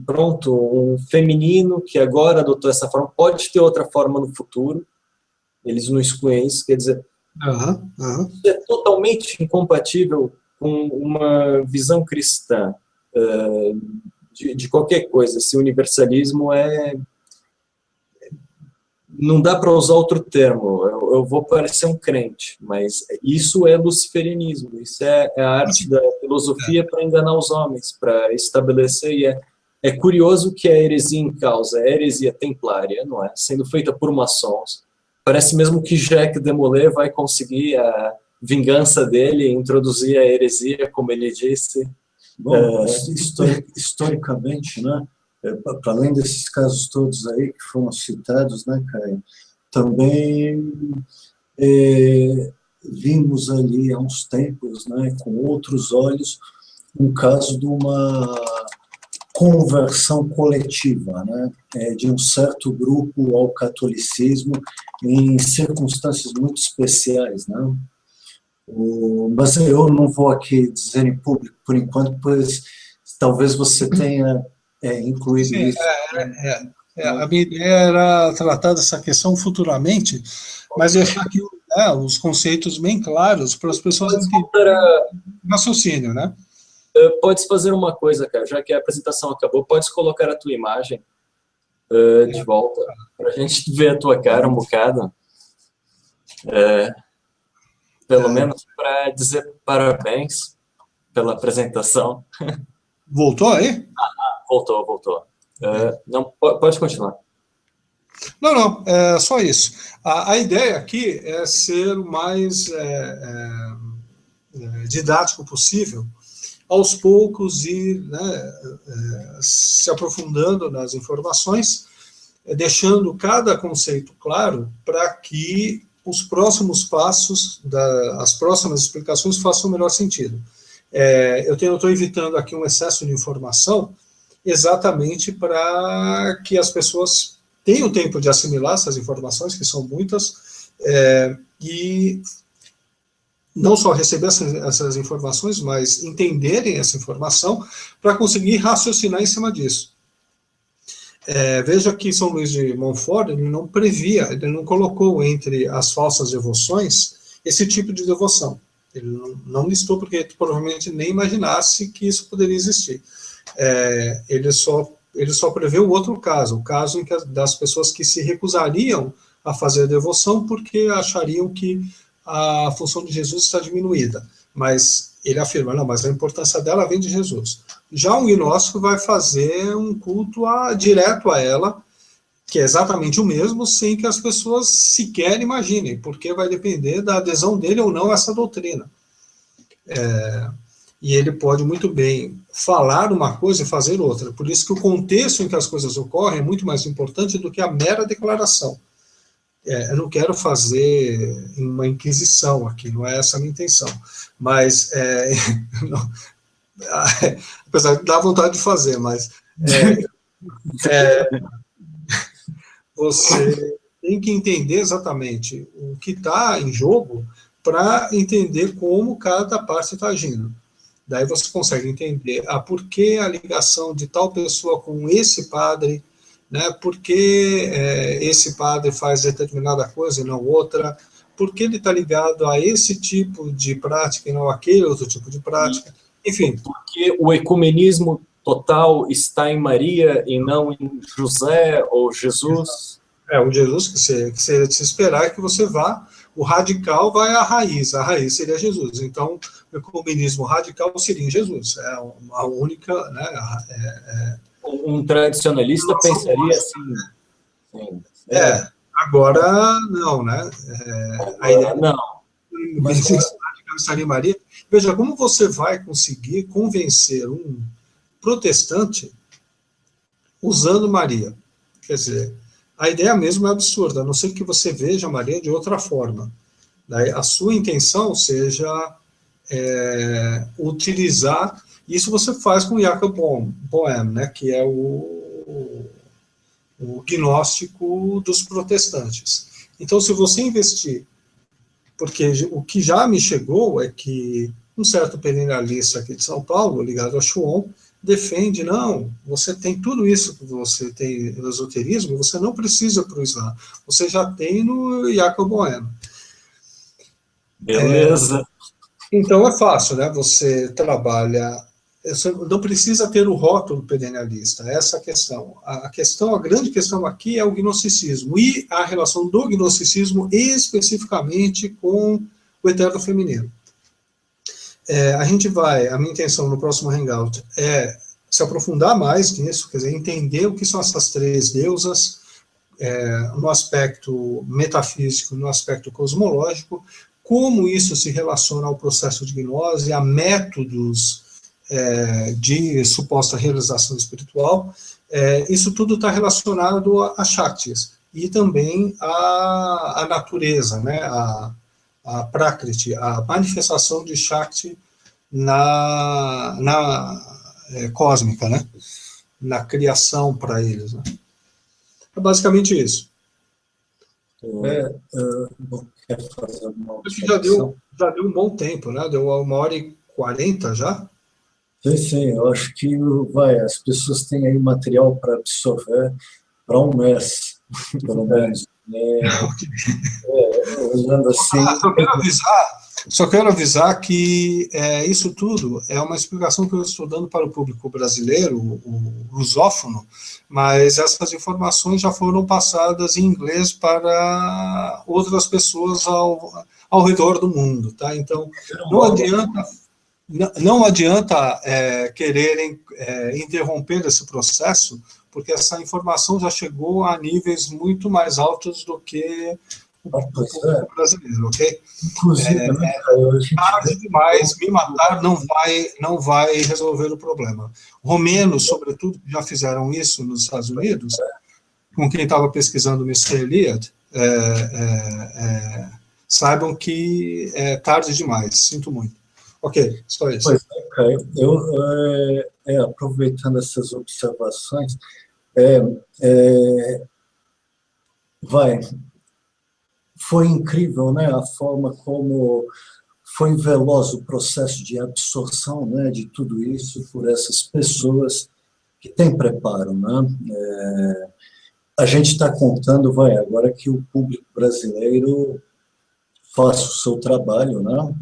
pronto, um feminino que agora adotou essa forma. Pode ter outra forma no futuro. Eles não excluem isso. Quer dizer, isso é totalmente incompatível com uma visão cristã de qualquer coisa. Esse universalismo não dá para usar outro termo. Eu vou parecer um crente, mas isso é luciferianismo. Isso é a arte da filosofia para enganar os homens, para estabelecer. E é curioso que a heresia em causa é a heresia templária, não é? Sendo feita por maçons. Parece mesmo que Jacques Demolay vai conseguir a vingança dele, introduzir a heresia, como ele disse. Bom, historicamente, né, para além desses casos todos aí que foram citados, né, Caio, também vimos ali há uns tempos, né, com outros olhos, um caso de uma conversão coletiva, né, de um certo grupo ao catolicismo em circunstâncias muito especiais, né? Mas eu não vou aqui dizer em público por enquanto, pois talvez você tenha incluído Sim, isso. a minha ideia era tratar dessa questão futuramente, mas deixar aqui os conceitos bem claros para as pessoas entenderem o raciocínio, né? Podes fazer uma coisa, cara, já que a apresentação acabou, podes colocar a tua imagem de volta, para a gente ver a tua cara um bocado. Pelo menos para dizer parabéns pela apresentação. Voltou aí? Voltou. Não, pode continuar. Não, é só isso. A ideia aqui é ser o mais didático possível, aos poucos ir se aprofundando nas informações, deixando cada conceito claro para que os próximos passos, as próximas explicações façam o melhor sentido. Eu estou evitando aqui um excesso de informação exatamente para que as pessoas tenham tempo de assimilar essas informações, que são muitas, e não só receber essas informações, mas entenderem essa informação para conseguir raciocinar em cima disso. Veja que São Luís de Montfort, ele não previa, ele não colocou entre as falsas devoções esse tipo de devoção. Ele não listou porque provavelmente nem imaginasse que isso poderia existir. Ele só prevê o outro caso, o caso em que das pessoas que se recusariam a fazer a devoção porque achariam que a função de Jesus está diminuída. Mas ele afirma, não, mas a importância dela vem de Jesus. Já um gnóstico vai fazer um culto direto a ela, que é exatamente o mesmo, sem que as pessoas sequer imaginem, porque vai depender da adesão dele ou não a essa doutrina. E ele pode muito bem falar uma coisa e fazer outra. Por isso que o contexto em que as coisas ocorrem é muito mais importante do que a mera declaração. Eu não quero fazer uma inquisição aqui, não é essa a minha intenção. Mas, apesar de dar vontade de fazer, mas você tem que entender exatamente o que está em jogo para entender como cada parte está agindo. Daí você consegue entender por que a ligação de tal pessoa com esse padre, né, por que esse padre faz determinada coisa e não outra, por que ele está ligado a esse tipo de prática e não aquele outro tipo de prática, enfim. Porque o ecumenismo total está em Maria e não em José ou Jesus. O Jesus que seria de se esperar que você vá, o radical vai à raiz, a raiz seria Jesus. Então, o ecumenismo radical seria em Jesus, é a única, né, um tradicionalista pensaria assim. Sim. Agora, não, né? A ideia Não. mas estaria Maria. Veja, como você vai conseguir convencer um protestante usando Maria? Quer dizer, a ideia mesmo é absurda, a não ser que você veja Maria de outra forma. Daí, a sua intenção seja utilizar, isso você faz com Jacob Boehme, né, que é o gnóstico dos protestantes. Então, se você investir, porque o que já me chegou é que um certo perennialista aqui de São Paulo, ligado a Chuon, defende, não, você tem tudo isso que você tem no esoterismo, você não precisa para o Islã, você já tem no Jacob Boehme. Beleza. Então é fácil, né? Você trabalha, você não precisa ter o rótulo perennialista, essa é a questão. A grande questão aqui é o gnosticismo e a relação do gnosticismo especificamente com o eterno feminino. A minha intenção no próximo Hangout é se aprofundar mais nisso, quer dizer, entender o que são essas três deusas, no aspecto metafísico, no aspecto cosmológico, como isso se relaciona ao processo de gnose, a métodos de suposta realização espiritual. Isso tudo está relacionado a Shaktis e também à natureza, né, a Prakriti, a manifestação de Shakti na cósmica, né, na criação para eles. Né. É basicamente isso. Bom, quer fazer uma Já deu um bom tempo, né? Deu 1h40 já. Sim, eu acho que as pessoas têm aí material para absorver para um mês, pelo menos. Olhando assim. Só quero avisar que isso tudo é uma explicação que eu estou dando para o público brasileiro, o lusófono, mas essas informações já foram passadas em inglês para outras pessoas ao redor do mundo, tá? Então, não adianta quererem interromper esse processo, porque essa informação já chegou a níveis muito mais altos do que o público brasileiro, ok? Inclusive, tarde demais, me matar não vai resolver o problema. Romenos, sobretudo, que já fizeram isso nos Estados Unidos, com quem estava pesquisando o Mr. Eliade, saibam que é tarde demais, sinto muito. Ok, só isso. Pois é, Caio, aproveitando essas observações, foi incrível, né, a forma como foi veloz o processo de absorção, né, de tudo isso por essas pessoas que têm preparo, né? A gente está contando, agora que o público brasileiro faça o seu trabalho, né?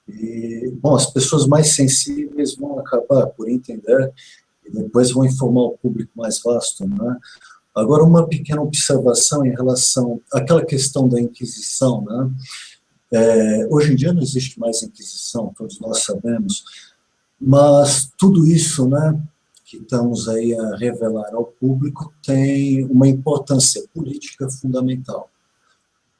E, bom, as pessoas mais sensíveis vão acabar por entender e depois vão informar o público mais vasto, né? Agora, uma pequena observação em relação àquela questão da Inquisição, né? Hoje em dia não existe mais Inquisição, todos nós sabemos, mas tudo isso, né, que estamos aí a revelar ao público tem uma importância política fundamental.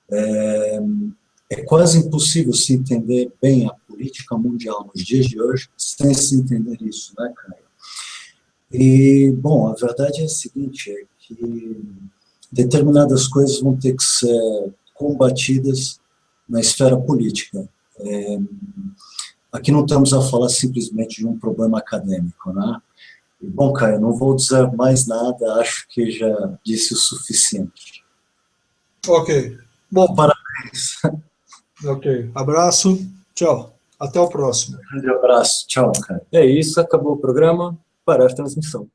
É quase impossível se entender bem a política mundial nos dias de hoje sem se entender isso, né, Caio? E, bom, a verdade é a seguinte, é que determinadas coisas vão ter que ser combatidas na esfera política. Aqui não estamos a falar simplesmente de um problema acadêmico, né? E, bom, Caio, não vou dizer mais nada, acho que já disse o suficiente. Ok. Bom, parabéns. Ok, abraço, tchau, até o próximo. Um grande abraço, tchau, Caio. É isso, acabou o programa, parar a transmissão.